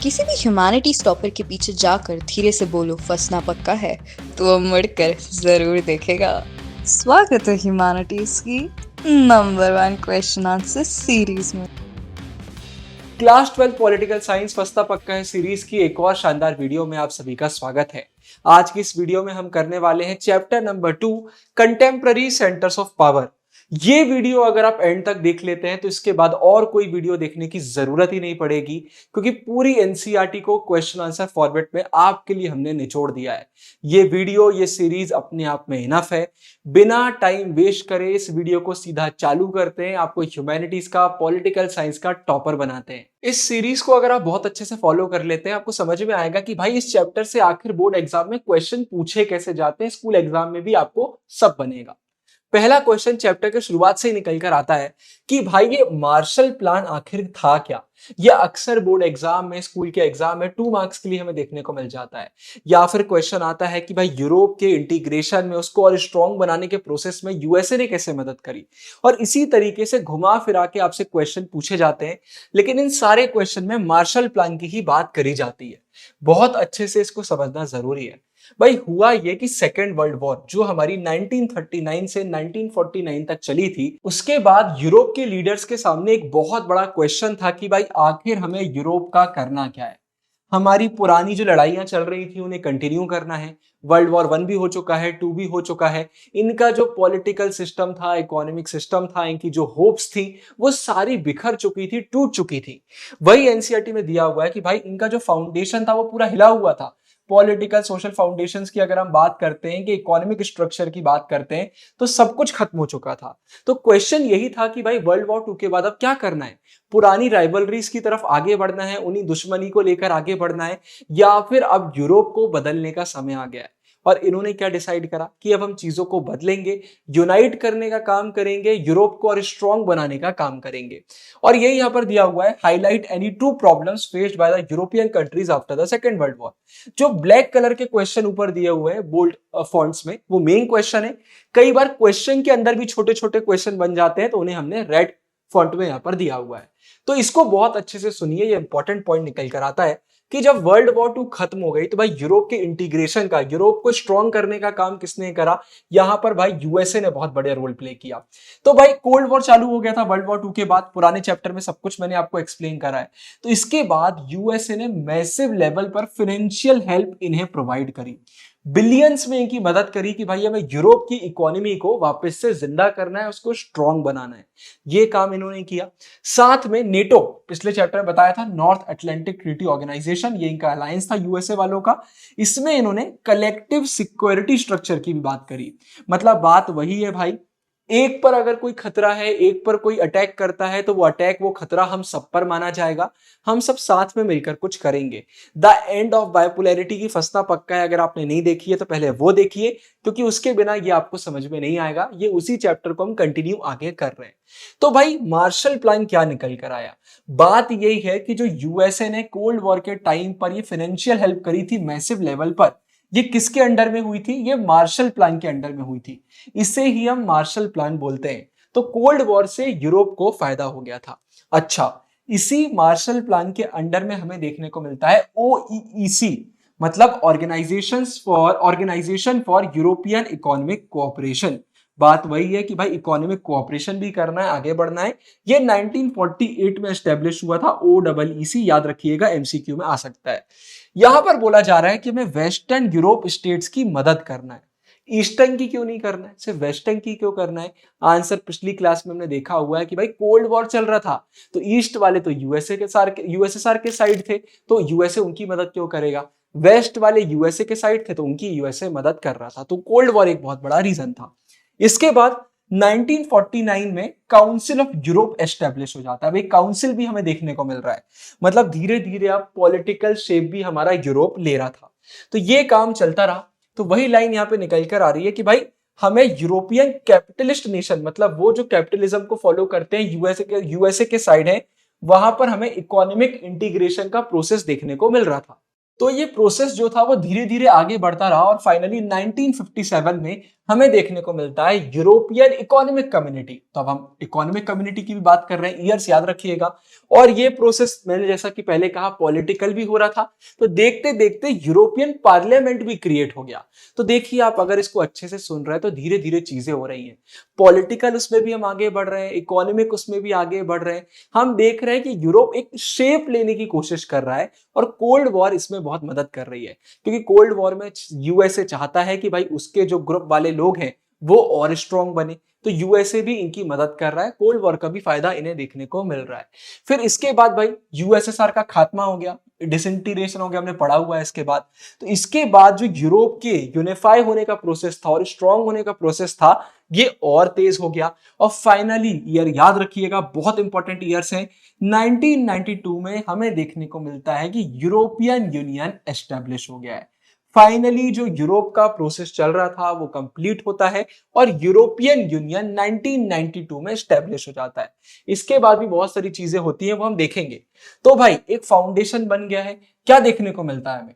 किसी भी humanities topic के पीछे जाकर धीरे से बोलो फंसना पक्का है तो वो मुड़कर जरूर देखेगा। स्वागत है ह्यूमैनिटीज की नंबर 1 क्वेश्चन आंसर सीरीज में। क्लास 12 पॉलिटिकल साइंस फंसता पक्का है सीरीज की एक और शानदार वीडियो में आप सभी का स्वागत है। आज की इस वीडियो में हम करने वाले हैं chapter number 2 contemporary centres of power. ये वीडियो अगर आप एंड तक देख लेते हैं तो इसके बाद और कोई वीडियो देखने की जरूरत ही नहीं पड़ेगी, क्योंकि पूरी एनसीईआरटी को क्वेश्चन आंसर फॉर्मेट में आपके लिए हमने निचोड़ दिया है। ये वीडियो, ये सीरीज अपने आप में इनफ है। बिना टाइम वेस्ट करे इस वीडियो को सीधा चालू करते हैं, आपको ह्यूमैनिटीज का, पॉलिटिकल साइंस का टॉपर बनाते हैं। इस सीरीज को अगर आप बहुत अच्छे से फॉलो कर लेते हैं, आपको समझ में आएगा कि भाई इस चैप्टर से आखिर बोर्ड एग्जाम में क्वेश्चन पूछे कैसे जाते हैं, स्कूल एग्जाम में भी आपको सब बनेगा। पहला क्वेश्चन चैप्टर के शुरुआत से ही निकल कर आता है कि भाई ये मार्शल प्लान आखिर था क्या। ये अक्सर बोर्ड एग्जाम में, स्कूल के एग्जाम में 2 मार्क्स के लिए हमें देखने को मिल जाता है। या फिर क्वेश्चन आता है कि भाई यूरोप के इंटीग्रेशन में, उसको और स्ट्रॉन्ग बनाने के प्रोसेस में यूएसए ने कैसे मदद करी, और इसी तरीके से घुमा फिरा के आपसे क्वेश्चन पूछे जाते हैं। लेकिन इन सारे क्वेश्चन में मार्शल प्लान की ही बात करी जाती है। बहुत अच्छे से इसको समझना जरूरी है। भाई हुआ ये कि सेकेंड वर्ल्ड वॉर जो हमारी 1939 से 1949 तक चली थी, उसके बाद यूरोप के लीडर्स के सामने एक बहुत बड़ा क्वेश्चन था कि भाई आखिर हमें यूरोप का करना क्या है। हमारी पुरानी जो लड़ाइयां चल रही थी उन्हें कंटिन्यू करना है। वर्ल्ड वॉर 1 भी हो चुका है, 2 भी हो चुका है। इनका जो पॉलिटिकल सिस्टम था, इकोनॉमिक सिस्टम था, इनकी जो होप्स थी वो सारी बिखर चुकी थी, टूट चुकी थी। वही एनसीईआरटी में दिया हुआ है कि भाई इनका जो फाउंडेशन था वो पूरा हिला हुआ था। पॉलिटिकल सोशल फाउंडेशंस की अगर हम बात करते हैं, कि इकोनॉमिक स्ट्रक्चर की बात करते हैं, तो सब कुछ खत्म हो चुका था। तो क्वेश्चन यही था कि भाई वर्ल्ड वॉर 2 के बाद अब क्या करना है। पुरानी राइवलरीज की तरफ आगे बढ़ना है, उन्हीं दुश्मनी को लेकर आगे बढ़ना है, या फिर अब यूरोप को बदलने का समय आ गया है। और इन्होंने क्या डिसाइड करा कि अब हम चीजों को बदलेंगे, यूनाइट करने का काम करेंगे, यूरोप को और स्ट्रॉन्ग बनाने का काम करेंगे। और ये यहां पर दिया हुआ है, highlight any 2 problems faced by the European countries after the second world war. जो ब्लैक कलर के क्वेश्चन ऊपर दिए हुए हैं बोल्ड फॉन्ट्स में, वो मेन क्वेश्चन है। कई बार क्वेश्चन के अंदर भी छोटे छोटे क्वेश्चन बन जाते हैं, तो उन्हें हमने रेड फॉन्ट में यहां पर दिया हुआ है। तो इसको बहुत अच्छे से सुनिए, ये इंपॉर्टेंट पॉइंट निकल कर आता है कि जब वर्ल्ड वॉर 2 खत्म हो गई तो भाई यूरोप के इंटीग्रेशन का, यूरोप को स्ट्रॉन्ग करने का काम किसने करा। यहां पर भाई यूएसए ने बहुत बड़े रोल प्ले किया। तो भाई कोल्ड वॉर चालू हो गया था वर्ल्ड वॉर 2 के बाद। पुराने चैप्टर में सब कुछ मैंने आपको एक्सप्लेन करा है। तो इसके बाद यूएसए ने मैसिव लेवल पर फाइनेंशियल हेल्प इन्हें प्रोवाइड करी, बिलियंस में इनकी मदद करी कि भाई हमें यूरोप की इकोनॉमी को वापस से जिंदा करना है, उसको स्ट्रॉन्ग बनाना है। ये काम इन्होंने किया। साथ में नेटो, पिछले चैप्टर में बताया था, नॉर्थ अटलांटिक ट्रीटी ऑर्गेनाइजेशन, ये इनका अलायंस था यूएसए वालों का। इसमें इन्होंने कलेक्टिव सिक्योरिटी स्ट्रक्चर की भी बात करी। मतलब बात वही है भाई, एक पर अगर कोई खतरा है, एक पर कोई अटैक करता है, तो वो अटैक, वो खतरा हम सब पर माना जाएगा। हम सब साथ में मिलकर कुछ करेंगे। द एंड ऑफ बायोपोलैरिटी की फंसना पक्का है, अगर आपने नहीं देखी है तो पहले वो देखिए, क्योंकि उसके बिना ये आपको समझ में नहीं आएगा। ये उसी चैप्टर को हम कंटिन्यू आगे कर रहे हैं। तो भाई मार्शल प्लान क्या निकल कर आया। बात यही है कि जो यूएसए ने कोल्ड वॉर के टाइम पर ये फाइनेंशियल हेल्प करी थी मैसिव लेवल पर, ये किसके अंडर में हुई थी। ये मार्शल प्लान के अंडर में हुई थी। इसे ही हम मार्शल प्लान बोलते हैं। तो कोल्ड वॉर से यूरोप को फायदा हो गया था। अच्छा, इसी मार्शल प्लान के अंडर में हमें देखने को मिलता है ओईईसी, मतलब organisation for European economic cooperation. बात वही है कि भाई इकोनॉमिक कोऑपरेशन भी करना है, आगे बढ़ना है। ये 1948 में एस्टेब्लिश हुआ था, ओईईसी, याद रखिएगा, एमसीक्यू में आ सकता है। यहां पर बोला जा रहा है कि हमें वेस्टर्न यूरोप स्टेट्स की मदद करना है। ईस्टर्न की क्यों नहीं करना है, सिर्फ वेस्टर्न की क्यों करना है। आंसर पिछली क्लास में हमने देखा हुआ है कि भाई कोल्ड वॉर चल रहा था, तो ईस्ट वाले तो यूएसएसआर के साइड थे, तो यूएसए उनकी मदद क्यों करेगा। वेस्ट वाले यूएसए के साइड थे, तो उनकी यूएसए मदद कर रहा था। तो कोल्ड वॉर एक बहुत बड़ा रीजन था। इसके बाद 1949 में काउंसिल ऑफ यूरोप एस्टेब्लिश हो जाता है। भाई काउंसिल भी हमें देखने को मिल रहा है, मतलब धीरे धीरे अब पॉलिटिकल शेप भी हमारा यूरोप ले रहा था। तो ये काम चलता रहा। तो वही लाइन यहां पे निकल कर आ रही है कि भाई हमें यूरोपियन कैपिटलिस्ट नेशन, मतलब वो जो कैपिटलिज्म को फॉलो करते हैं, यूएसए के साइड है, वहां पर हमें इकोनॉमिक इंटीग्रेशन का प्रोसेस देखने को मिल रहा था। तो ये प्रोसेस जो था वो धीरे धीरे आगे बढ़ता रहा और फाइनली 1957 में हमें देखने को मिलता है यूरोपियन इकोनॉमिक कम्युनिटी। तो अब हम इकोनॉमिक कम्युनिटी की भी बात कर रहे हैं, ईयर्स याद रखिएगा। और ये प्रोसेस मैंने जैसा कि पहले कहा पॉलिटिकल भी हो रहा था, तो देखते देखते यूरोपियन पार्लियामेंट भी क्रिएट हो गया। तो देखिए आप अगर इसको अच्छे से सुन रहे हैं तो धीरे धीरे चीजें हो रही हैं, पॉलिटिकल उसमें भी हम आगे बढ़ रहे हैं, इकोनॉमिक उसमें भी आगे बढ़ रहे हैं। हम देख रहे हैं कि यूरोप एक शेप लेने की कोशिश कर रहा है और कोल्ड वॉर इसमें बहुत मदद कर रही है, क्योंकि कोल्ड वॉर में यूएसए चाहता है कि भाई उसके जो ग्रुप वाले लोग हैं वो और स्ट्रांग बने, तो यूएसए भी इनकी मदद कर रहा है। कोल्ड वॉर का भी फायदा इन्हें देखने को मिल रहा है। फिर इसके बाद भाई यूएसएसआर का खात्मा हो गया, डिसइंटीग्रेशन हो गया, हमने पढ़ा हुआ है इसके बाद। तो इसके बाद जो यूरोप के यूनिफाई होने का प्रोसेस था और स्ट्रांग होने का प्रोसेस था, ये और तेज हो गया। और फाइनली ईयर याद रखिएगा, बहुत इंपॉर्टेंट ईयर्स हैं, 1992 में हमें देखने को मिलता है कि यूरोपियन यूनियन एस्टेब्लिश हो गया है। फाइनली जो यूरोप का प्रोसेस चल रहा था वो कंप्लीट होता है और यूरोपियन यूनियन 1992 में एस्टेब्लिश हो जाता है। इसके बाद भी बहुत सारी चीजें होती हैं, वो हम देखेंगे। तो भाई एक फाउंडेशन बन गया है। क्या देखने को मिलता है हमें?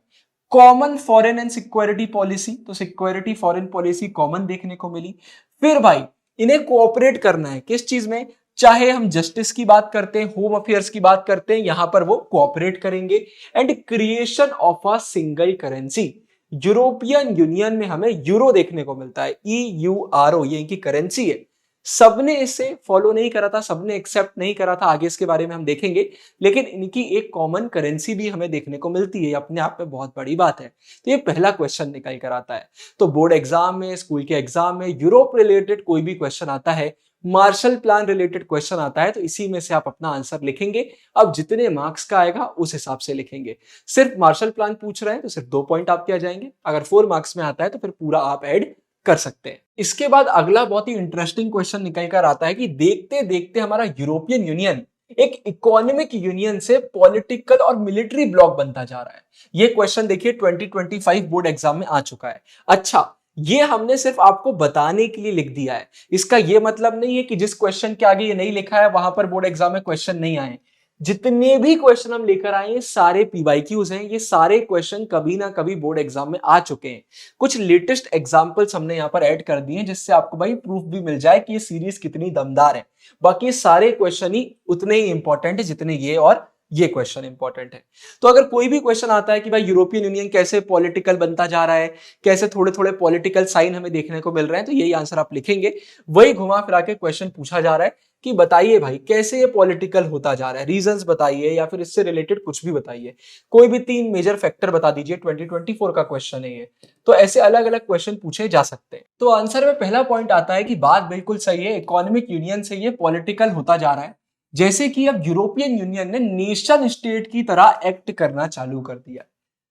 Common foreign and security policy, तो सिक्योरिटी फॉरेन पॉलिसी कॉमन देखने को मिली। फिर भाई इन्हें कोऑपरेट करना है किस चीज में, चाहे हम जस्टिस की बात करते हैं, होम अफेयर्स की बात करते हैं, यहां पर वो कोऑपरेट करेंगे। And creation of a single currency, European union में हमें यूरो देखने को मिलता है, EURO, ये इनकी करेंसी है। सबने इसे फॉलो नहीं करा था, सबने एक्सेप्ट नहीं करा था, आगे इसके बारे में हम देखेंगे, लेकिन इनकी एक कॉमन करेंसी भी हमें देखने को मिलती है, अपने आप में बहुत बड़ी बात है। तो ये पहला क्वेश्चन निकल कर आता है। तो बोर्ड एग्जाम में, स्कूल के एग्जाम में यूरोप रिलेटेड कोई भी क्वेश्चन आता है, मार्शल प्लान रिलेटेड क्वेश्चन आता है, तो इसी में से आप अपना आंसर लिखेंगे। अब जितने मार्क्स का आएगा उस हिसाब से लिखेंगे। सिर्फ मार्शल प्लान पूछ रहे हैं तो सिर्फ 2 पॉइंट आपके आ जाएंगे, अगर 4 मार्क्स में आता है तो फिर पूरा आप ऐड कर सकते हैं। इसके बाद अगला बहुत ही इंटरेस्टिंग क्वेश्चन निकल कर आता है कि देखते देखते हमारा यूरोपियन यूनियन एक इकोनॉमिक यूनियन से पॉलिटिकल और मिलिट्री ब्लॉक बनता जा रहा है। ये क्वेश्चन देखिए 2025 बोर्ड एग्जाम में आ चुका है। अच्छा, ये हमने सिर्फ आपको बताने के लिए लिख दिया है, इसका ये मतलब नहीं है कि जिस क्वेश्चन के आगे ये नहीं लिखा है वहां पर बोर्ड एग्जाम में क्वेश्चन नहीं आए। जितने भी क्वेश्चन हम लेकर आए हैं सारे PYQs हैं, ये सारे क्वेश्चन कभी ना कभी बोर्ड एग्जाम में आ चुके हैं। कुछ लेटेस्ट एग्जांपल्स हमने यहाँ पर ऐड कर दिए हैं जिससे आपको भाई प्रूफ भी मिल जाए कि ये सीरीज कितनी दमदार है। बाकी सारे क्वेश्चन ही उतने ही इंपॉर्टेंट है जितने ये और ये क्वेश्चन इंपॉर्टेंट है। तो अगर कोई भी क्वेश्चन आता है कि भाई यूरोपियन यूनियन कैसे पॉलिटिकल बनता जा रहा है, कैसे थोड़े थोड़े पॉलिटिकल साइन हमें देखने को मिल रहे हैं, तो यही आंसर आप लिखेंगे। वही घुमा फिरा के क्वेश्चन पूछा जा रहा है कि बताइए भाई कैसे ये पॉलिटिकल होता जा रहा है, रीजंस बताइए या फिर इससे रिलेटेड कुछ भी बताइए। कोई भी 3 मेजर फैक्टर बता दीजिए, 2024 का क्वेश्चन है ये। तो ऐसे अलग अलग क्वेश्चन पूछे जा सकते हैं। तो आंसर में पहला पॉइंट आता है कि बात बिल्कुल सही है, इकोनॉमिक यूनियन से ये पॉलिटिकल होता जा रहा है। जैसे कि अब यूरोपियन यूनियन ने नेशन स्टेट की तरह एक्ट करना चालू कर दिया।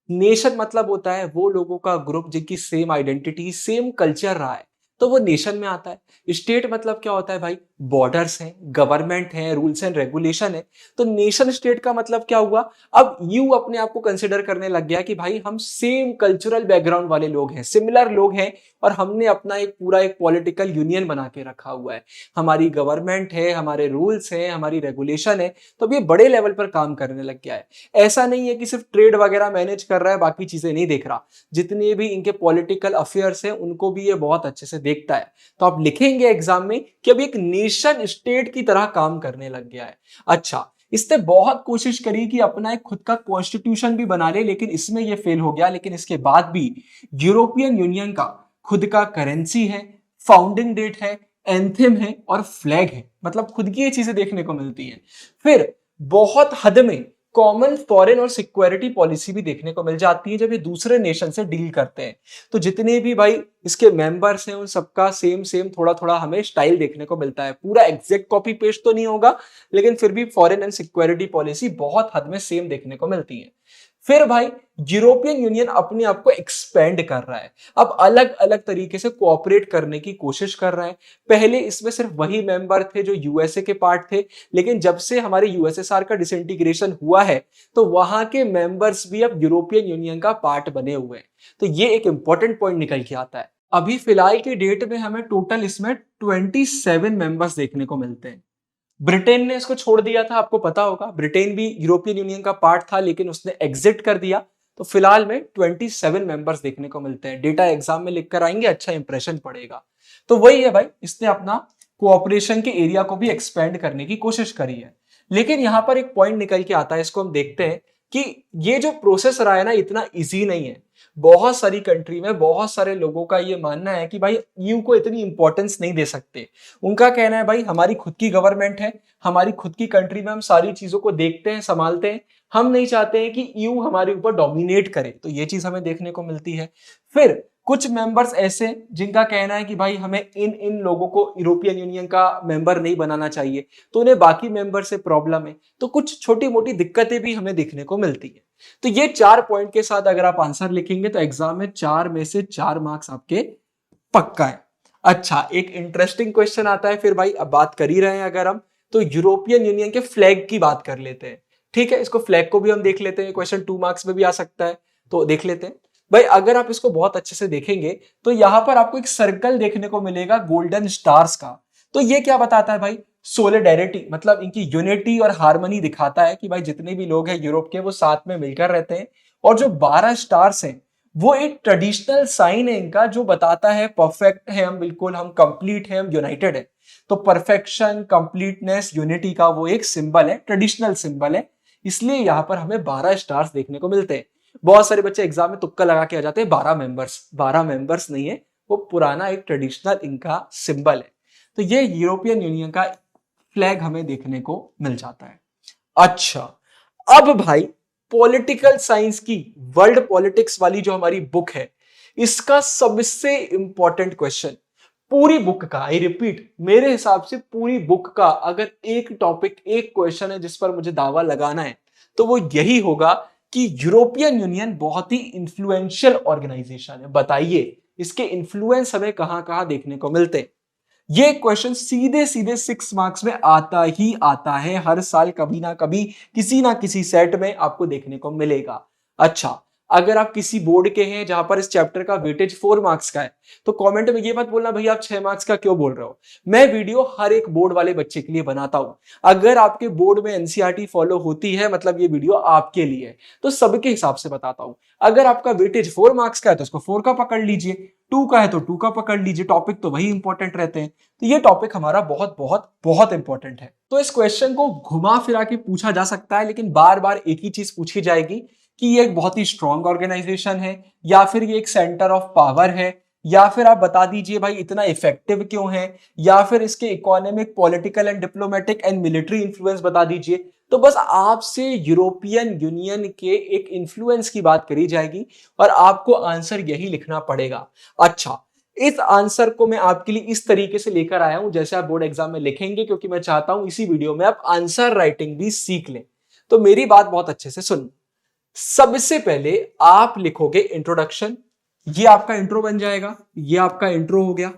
नेशन मतलब होता है वो लोगों का ग्रुप जिनकी सेम आइडेंटिटी, सेम कल्चर रहा है, तो वो नेशन में आता है। स्टेट मतलब क्या होता है भाई, बॉर्डर्स हैं, गवर्नमेंट है, रूल्स एंड रेगुलेशन है। तो नेशन स्टेट का मतलब क्या हुआ, अब यू अपने आप को कंसिडर करने लग गया कि भाई हम सेम कल्चरल बैकग्राउंड वाले लोग हैं, सिमिलर लोग हैं, और हमने अपना एक पूरा एक पॉलिटिकल यूनियन बना के रखा हुआ है। हमारी गवर्नमेंट है, हमारे रूल्स हैं, हमारी रेगुलेशन है, तो अब ये बड़े लेवल पर काम करने लग गया है। ऐसा नहीं है कि सिर्फ ट्रेड वगैरह मैनेज कर रहा है, बाकी चीजें नहीं देख रहा, जितने भी इनके पॉलिटिकल अफेयर्स हैं उनको भी ये बहुत अच्छे से देखता है। तो आप लिखेंगे एग्जाम में कि अब एक नेशन स्टेट की तरह काम करने लग गया है। अच्छा, इसने बहुत कोशिश करी कि अपना एक खुद का कॉन्स्टिट्यूशन भी बना ले, लेकिन इसमें यह फेल हो गया। लेकिन इसके बाद भी यूरोपियन यूनियन का खुद का करेंसी है, फाउंडिंग डेट है, एंथम है और फ्लैग है, मतलब खुद की ये चीजें देखने को मिलती हैं। फिर बहुत हद में कॉमन फॉरेन और सिक्योरिटी पॉलिसी भी देखने को मिल जाती है जब ये दूसरे नेशन से डील करते हैं। तो जितने भी भाई इसके मेंबर्स हैं उन सबका सेम सेम थोड़ा थोड़ा हमें स्टाइल देखने को मिलता है। पूरा एग्जैक्ट कॉपी पेस्ट तो नहीं होगा, लेकिन फिर भी फॉरेन एंड सिक्योरिटी पॉलिसी बहुत हद में सेम देखने को मिलती है। फिर भाई यूरोपियन यूनियन अपने आप को एक्सपेंड कर रहा है, अब अलग अलग तरीके से कोऑपरेट करने की कोशिश कर रहा है। पहले इसमें सिर्फ वही मेंबर थे जो यूएसए के पार्ट थे, लेकिन जब से हमारे यूएसएसआर का डिसइंटीग्रेशन हुआ है तो वहां के मेंबर्स भी अब यूरोपियन यूनियन का पार्ट बने हुए हैं। तो ये एक इंपॉर्टेंट पॉइंट निकल के आता है। अभी फिलहाल के डेट में हमें टोटल इसमें 27 मेंबर्स देखने को मिलते हैं। ब्रिटेन ने इसको छोड़ दिया था, आपको पता होगा, ब्रिटेन भी यूरोपियन यूनियन का पार्ट था लेकिन उसने एग्जिट कर दिया। तो फिलहाल में 27 मेंबर्स देखने को मिलते हैं। डेटा एग्जाम में लिख कर आएंगे, अच्छा इंप्रेशन पड़ेगा। तो वही है भाई, इसने अपना कोऑपरेशन के एरिया को भी एक्सपेंड करने की कोशिश करी है। लेकिन यहां पर एक पॉइंट निकल के आता है, इसको हम देखते हैं कि ये जो प्रोसेस रहा है ना, इतना इजी नहीं है। बहुत सारी कंट्री में बहुत सारे लोगों का ये मानना है कि भाई ईयू को इतनी इंपॉर्टेंस नहीं दे सकते। उनका कहना है भाई हमारी खुद की गवर्नमेंट है, हमारी खुद की कंट्री में हम सारी चीजों को देखते हैं, संभालते हैं, हम नहीं चाहते हैं कि ईयू हमारे ऊपर डोमिनेट करे। तो ये चीज हमें देखने को मिलती है। फिर कुछ मेंबर्स ऐसे जिनका कहना है कि भाई हमें इन इन लोगों को यूरोपियन यूनियन का मेंबर नहीं बनाना चाहिए, तो उन्हें बाकी मेंबर से प्रॉब्लम है। तो कुछ छोटी मोटी दिक्कतें भी हमें देखने को मिलती है। तो ये 4 पॉइंट के साथ अगर आप आंसर लिखेंगे तो एग्जाम में 4 में से 4 मार्क्स आपके पक्का है। अच्छा, एक इंटरेस्टिंग क्वेश्चन आता है फिर भाई, अब बात कर ही रहे हैं अगर हम, तो यूरोपियन यूनियन के फ्लैग की बात कर लेते हैं। ठीक है, इसको फ्लैग को भी हम देख लेते हैं, क्वेश्चन 2 मार्क्स में भी आ सकता है, तो देख लेते हैं भाई। अगर आप इसको बहुत अच्छे से देखेंगे तो यहां पर आपको एक सर्कल देखने को मिलेगा गोल्डन स्टार्स का। तो ये क्या बताता है भाई, सोलिडेरिटी, मतलब इनकी यूनिटी और हार्मनी दिखाता है कि भाई जितने भी लोग हैं यूरोप के वो साथ में मिलकर रहते हैं। और जो 12 स्टार्स हैं वो एक ट्रेडिशनल साइन है इनका, जो बताता है परफेक्ट है हम, बिल्कुल हम कंप्लीट है, हम यूनाइटेड है। तो परफेक्शन, कंप्लीटनेस, यूनिटी का वो एक सिंबल है, ट्रेडिशनल सिंबल है, इसलिए यहां पर हमें 12 स्टार्स देखने को मिलते हैं। बहुत सारे बच्चे एग्जाम में तुक्का लगा के आ जाते हैं 12 मेंबर्स, 12 मेंबर्स नहीं है, वो पुराना एक ट्रेडिशनल इनका सिंबल है। तो ये यूरोपियन यूनियन का फ्लैग हमें देखने को मिल जाता है। अच्छा, अब भाई पॉलिटिकल साइंस की वर्ल्ड पॉलिटिक्स वाली जो हमारी बुक है, इसका सबसे इंपॉर्टेंट क्वेश्चन पूरी बुक का, आई रिपीट, मेरे हिसाब से पूरी बुक का अगर एक टॉपिक, एक क्वेश्चन है जिस पर मुझे दावा लगाना है, तो वो यही होगा कि यूरोपियन यूनियन बहुत ही इंफ्लुएंशियल ऑर्गेनाइजेशन है। बताइए इसके इन्फ्लुएंस हमें कहां कहां देखने को मिलते हैं। ये क्वेश्चन सीधे सीधे 6 मार्क्स में आता ही आता है, हर साल कभी ना कभी किसी ना किसी सेट में आपको देखने को मिलेगा। अच्छा, अगर आप किसी बोर्ड के हैं जहां पर इस चैप्टर का वेटेज 4 मार्क्स का है, तो कमेंट में ये मत बोलना भैया आप 6 मार्क्स का क्यों बोल रहे हो। मैं वीडियो हर एक बोर्ड वाले बच्चे के लिए बनाता हूं। अगर आपके बोर्ड में एनसीईआरटी फॉलो होती है, मतलब ये वीडियो आपके लिए है, तो सबके हिसाब से बताता हूं। अगर आपका वेटेज 4 मार्क्स का है तो उसको 4 का पकड़ लीजिए, 2 का है तो 2 का पकड़ लीजिए, टॉपिक तो वही इंपॉर्टेंट रहते हैं। तो ये टॉपिक हमारा बहुत बहुत बहुत इंपॉर्टेंट है। तो इस क्वेश्चन को घुमा फिरा के पूछा जा सकता है, लेकिन बार बार एक ही चीज पूछी जाएगी कि ये एक बहुत ही स्ट्रॉन्ग ऑर्गेनाइजेशन है, या फिर ये एक सेंटर ऑफ पावर है, या फिर आप बता दीजिए भाई इतना इफेक्टिव क्यों है, या फिर इसके economic, political and diplomatic and military influence बता दीजिए। तो बस आपसे यूरोपियन यूनियन के एक इंफ्लुएंस की बात करी जाएगी और आपको आंसर यही लिखना पड़ेगा। अच्छा, इस आंसर को मैं आपके लिए इस तरीके से लेकर आया हूं जैसे आप बोर्ड एग्जाम में लिखेंगे, क्योंकि मैं चाहता हूं इसी वीडियो में आप आंसर राइटिंग भी सीख लें। तो मेरी बात बहुत अच्छे से सुन। सबसे पहले आप लिखोगे इंट्रोडक्शन, ये आपका इंट्रो बन जाएगा, ये आपका इंट्रो हो गया।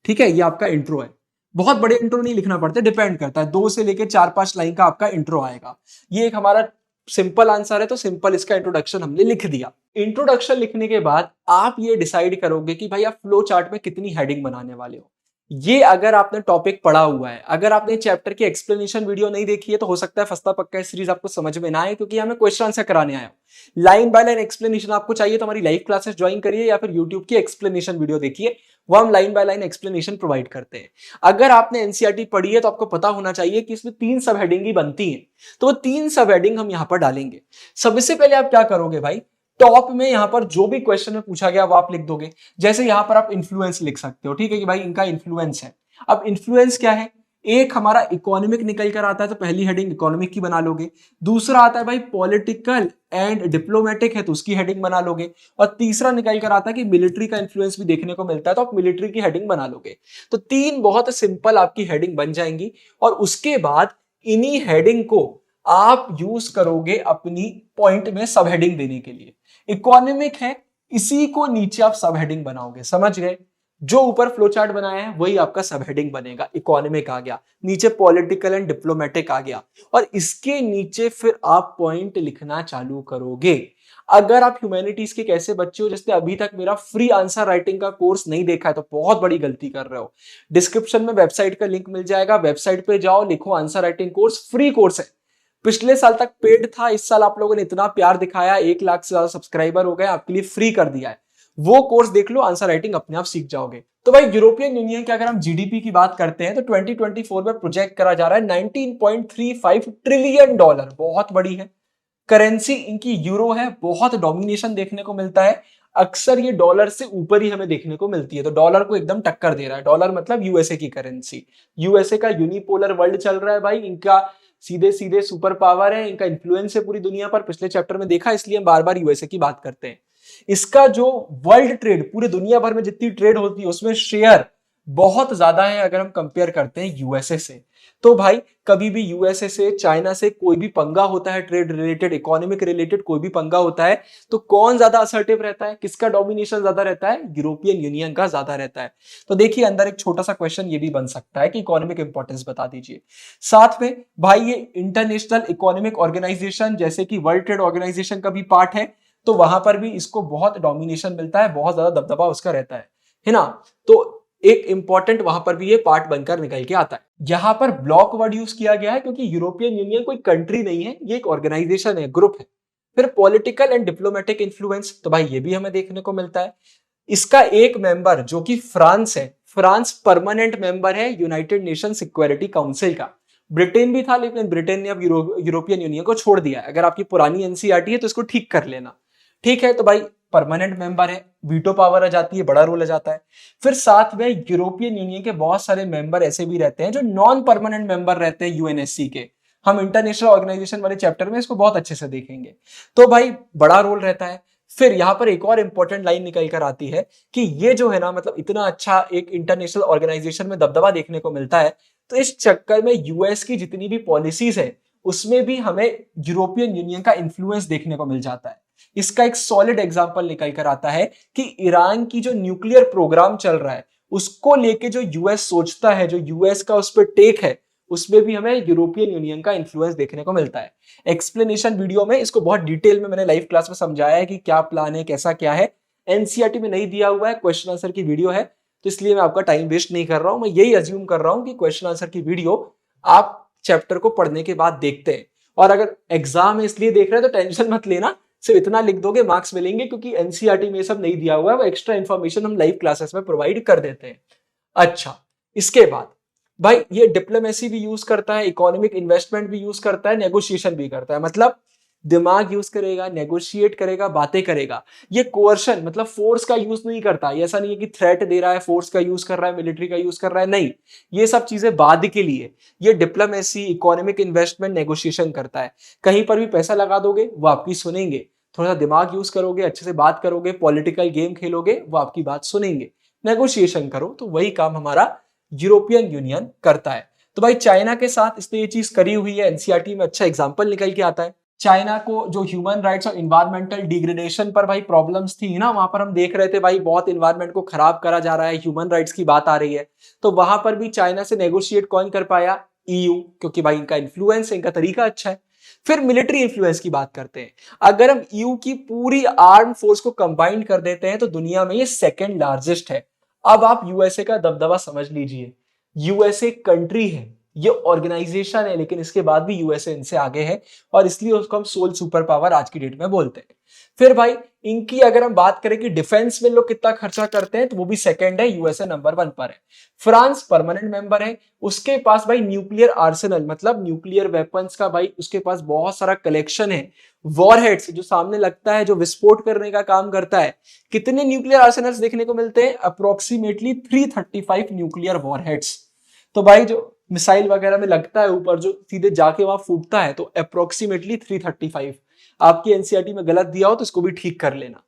ठीक है, ये आपका इंट्रो है। बहुत बड़े इंट्रो नहीं लिखना पड़ता, डिपेंड करता है, 2 से लेके 4-5 लाइन का आपका इंट्रो आएगा। ये एक हमारा सिंपल आंसर है, तो सिंपल इसका इंट्रोडक्शन हमने लिख दिया। इंट्रोडक्शन लिखने के बाद आप ये डिसाइड करोगे कि भाई आप फ्लो चार्ट में कितनी हेडिंग बनाने वाले हो। ये अगर आपने टॉपिक पढ़ा हुआ है, अगर आपने चैप्टर की एक्सप्लेनेशन वीडियो नहीं देखी है, तो हो सकता है फंसता पक्का सीरीज आपको समझ में ना आए, क्योंकि हमें क्वेश्चन आंसर कराने आया हूं। लाइन बाय लाइन एक्सप्लेनेशन आपको चाहिए तो हमारी लाइव क्लासेस ज्वाइन करिए, या फिर यूट्यूब की एक्सप्लेनेशन वीडियो देखिए, वो हम line by line explanation provide करते हैं। अगर आपने एनसीईआरटी पढ़ी है तो आपको पता होना चाहिए कि इसमें 3 सब हेडिंग ही बनती हैं, तो वो 3 सब हेडिंग हम यहां पर डालेंगे। सबसे पहले आप क्या करोगे भाई, टॉप में यहां पर जो भी क्वेश्चन में पूछा गया वो आप लिख दोगे। जैसे यहां पर आप इन्फ्लुएंस लिख सकते हो, ठीक है, कि भाई इनका इन्फ्लुएंस है। अब इन्फ्लुएंस क्या है, एक हमारा इकोनॉमिक निकल कर आता है तो पहली हेडिंग इकोनॉमिक की बना लोगे। दूसरा आता है भाई पॉलिटिकल एंड डिप्लोमेटिक है तो उसकी हेडिंग बना लोगे। और तीसरा निकल कर आता है कि मिलिट्री का इन्फ्लुएंस भी देखने को मिलता है तो आप मिलिट्री की हेडिंग बना लोगे। तो 3 बहुत सिंपल आपकी हेडिंग बन जाएंगी, और उसके बाद इन्हीं हेडिंग को आप यूज करोगे अपनी पॉइंट में सब हेडिंग देने के लिए। इकोनॉमिक है, इसी को नीचे आप सब हेडिंग बनाओगे, समझ गए। जो ऊपर फ्लो चार्ट बनाया है वही आपका सब हेडिंग बनेगा। इकोनॉमिक आ गया, नीचे पॉलिटिकल एंड डिप्लोमेटिक आ गया, और इसके नीचे फिर आप पॉइंट लिखना चालू करोगे। अगर आप ह्यूमैनिटीज के कैसे बच्चे हो जिसने अभी तक मेरा फ्री आंसर राइटिंग का कोर्स नहीं देखा है, तो बहुत बड़ी गलती कर रहे हो। डिस्क्रिप्शन में वेबसाइट का लिंक मिल जाएगा, वेबसाइट पे जाओ, लिखो answer writing course, free course है। पिछले साल तक पेड था, इस साल आप लोगों ने इतना प्यार दिखाया, 1 लाख से ज्यादा सब्सक्राइबर हो गए, आपके लिए फ्री कर दिया है। वो कोर्स देख लो, आंसर राइटिंग अपने आप सीख जाओगे। तो भाई यूरोपियन यूनियन की अगर हम जीडीपी की बात करते हैं तो 2024 में प्रोजेक्ट करा जा रहा है 19.35 ट्रिलियन डॉलर, बहुत बड़ी है। करेंसी इनकी यूरो है, बहुत डोमिनेशन देखने को मिलता है। अक्सर ये डॉलर से ऊपर ही हमें देखने को मिलती है, तो डॉलर को एकदम टक्कर दे रहा है। डॉलर मतलब यूएसए की करेंसी। यूएसए का यूनिपोलर वर्ल्ड चल रहा है भाई, इनका सीधे सीधे सुपर पावर है, इनका इन्फ्लुएंस है पूरी दुनिया पर, पिछले चैप्टर में देखा, इसलिए हम बार बार यूएसए की बात करते हैं। इसका जो वर्ल्ड ट्रेड, पूरे दुनिया भर में जितनी ट्रेड होती है उसमें शेयर बहुत ज्यादा है अगर हम कंपेयर करते हैं यूएसए से। तो भाई कभी भी यूएसए से, चाइना से कोई भी पंगा होता है, ट्रेड रिलेटेड, इकोनॉमिक रिलेटेड कोई भी पंगा होता है, तो कौन ज्यादा असर्टिव रहता है, किसका डोमिनेशन ज्यादा रहता है? यूरोपियन यूनियन का ज्यादा रहता है। तो देखिए अंदर एक छोटा सा क्वेश्चन ये भी बन सकता है कि इकोनॉमिक इंपॉर्टेंस बता दीजिए। साथ में भाई ये इंटरनेशनल इकोनॉमिक ऑर्गेनाइजेशन जैसे कि वर्ल्ड ट्रेड ऑर्गेनाइजेशन का भी पार्ट है, तो वहां पर भी इसको बहुत डोमिनेशन मिलता है, बहुत ज्यादा दबदबा उसका रहता है ना। तो एक इंपॉर्टेंट वहां पर भी ये पार्ट बनकर निकल के आता है। यहां पर ब्लॉक वर्ड यूज किया गया है क्योंकि यूरोपियन यूनियन कोई कंट्री नहीं है, ये एक ऑर्गेनाइजेशन है, ग्रुप है। फिर पॉलिटिकल एंड डिप्लोमेटिक इन्फ्लुएंस, तो भाई ये भी हमें देखने को मिलता है। इसका एक मेंबर जो कि फ्रांस है, फ्रांस परमानेंट मेंबर है यूनाइटेड नेशन सिक्योरिटी काउंसिल का। ब्रिटेन भी था लेकिन ब्रिटेन ने अब यूरोपियन यूनियन को छोड़ दिया है। अगर आपकी पुरानी एनसीईआरटी है तो इसको ठीक कर लेना, ठीक है। तो भाई परमानेंट मेंबर है, वीटो पावर आ जाती है, बड़ा रोल आ जाता है। फिर साथ में यूरोपियन यूनियन के बहुत सारे मेंबर ऐसे भी रहते हैं जो नॉन परमानेंट मेंबर रहते हैं यूएनएससी के। हम इंटरनेशनल ऑर्गेनाइजेशन वाले चैप्टर में इसको बहुत अच्छे से देखेंगे। तो भाई बड़ा रोल रहता है। फिर यहां पर एक और इंपॉर्टेंट लाइन निकल कर आती है कि ये जो है ना, मतलब इतना अच्छा एक इंटरनेशनल ऑर्गेनाइजेशन में दबदबा देखने को मिलता है, तो इस चक्कर में यूएस की जितनी भी पॉलिसीज है उसमें भी हमें यूरोपियन यूनियन का इन्फ्लुएंस देखने को मिल जाता है। इसका एक सॉलिड एग्जांपल निकल कर आता है कि ईरान की जो न्यूक्लियर प्रोग्राम चल रहा है उसको लेके जो यूएस सोचता है, जो यूएस का उस पर टेक है, उसमें भी हमें यूरोपियन यूनियन का इन्फ्लुएंस देखने को मिलता है। एक्सप्लेनेशन वीडियो में इसको बहुत डिटेल में मैंने लाइव क्लास में समझाया है कि क्या प्लान है, कैसा क्या है। एनसीईआरटी में नहीं दिया हुआ है, क्वेश्चन आंसर की वीडियो है, तो इसलिए मैं आपका टाइम वेस्ट नहीं कर रहा हूं। मैं यही अज्यूम कर रहा हूं कि क्वेश्चन आंसर की वीडियो आप चैप्टर को पढ़ने के बाद देखते हैं। और अगर एग्जाम है इसलिए देख रहे हैं तो टेंशन मत लेना, सिर्फ इतना लिख दोगे मार्क्स मिलेंगे, क्योंकि एनसीईआरटी में सब नहीं दिया हुआ है, वो एक्स्ट्रा इन्फॉर्मेशन हम लाइव क्लासेस में प्रोवाइड कर देते हैं। अच्छा, इसके बाद भाई ये डिप्लोमेसी भी यूज करता है, इकोनॉमिक इन्वेस्टमेंट भी यूज करता है, नेगोशिएशन भी करता है। मतलब दिमाग यूज करेगा, नेगोशिएट करेगा, बातें करेगा। ये कोअर्शन मतलब फोर्स का यूज नहीं करता। ऐसा नहीं है कि थ्रेट दे रहा है, फोर्स का यूज कर रहा है, मिलिट्री का यूज कर रहा है, नहीं। ये सब चीजें बाद के लिए। ये डिप्लोमेसी, इकोनॉमिक इन्वेस्टमेंट, नेगोशिएशन करता है। कहीं पर भी पैसा लगा दोगे वो आपकी सुनेंगे, थोड़ा सा दिमाग यूज करोगे, अच्छे से बात करोगे, पॉलिटिकल गेम खेलोगे, वो आपकी बात सुनेंगे। नेगोशिएशन करो, तो वही काम हमारा यूरोपियन यूनियन करता है। तो भाई चाइना के साथ इसने ये चीज करी हुई है, एनसीईआरटी में अच्छा एग्जांपल निकल के आता है। चाइना को जो ह्यूमन राइट्स और इन्वायरमेंटल डिग्रेडेशन पर भाई प्रॉब्लम्स थी ना, वहां पर हम देख रहे थे भाई बहुत इन्वायरमेंट को खराब करा जा रहा है, ह्यूमन राइट्स की बात आ रही है, तो वहां पर भी चाइना से नेगोशिएट कौन कर पाया? ईयू, क्योंकि भाई इनका इन्फ्लुएंस है, इनका तरीका अच्छा है। फिर मिलिट्री इन्फ्लुएंस की बात करते हैं। अगर हम ईयू की पूरी आर्म फोर्स को कंबाइन कर देते हैं तो दुनिया में ये सेकेंड लार्जेस्ट है। अब आप यूएसए का दबदबा समझ लीजिए। यूएसए कंट्री है, ये ऑर्गेनाइजेशन है, लेकिन इसके बाद भी यूएसए इनसे आगे है, और इसलिए उसको हम सोल सुपर पावर आज की डेट में बोलते हैं। फिर भाई इनकी अगर हम बात करें कि डिफेंस में लोग कितना खर्चा करते हैं, तो वो भी सेकंड है, यूएसए नंबर 1 पर है। फ्रांस परमानेंट मेंबर है, उसके पास भाई न्यूक्लियर आर्सेनल मतलब न्यूक्लियर वेपन्स का भाई उसके पास बहुत सारा कलेक्शन है। वॉरहेड्स जो सामने लगता है, जो विस्फोट करने का काम करता है। कितने न्यूक्लियर आर्सेनल्स देखने को मिलते हैं? Approximately 335 nuclear warheads. तो भाई जो मिसाइल वगैरह में लगता है ऊपर, जो सीधे जाके वहां फूटता है, तो अप्रोक्सीमेटली 335। आपकी एनसीईआरटी में गलत दिया हो तो इसको भी ठीक कर लेना,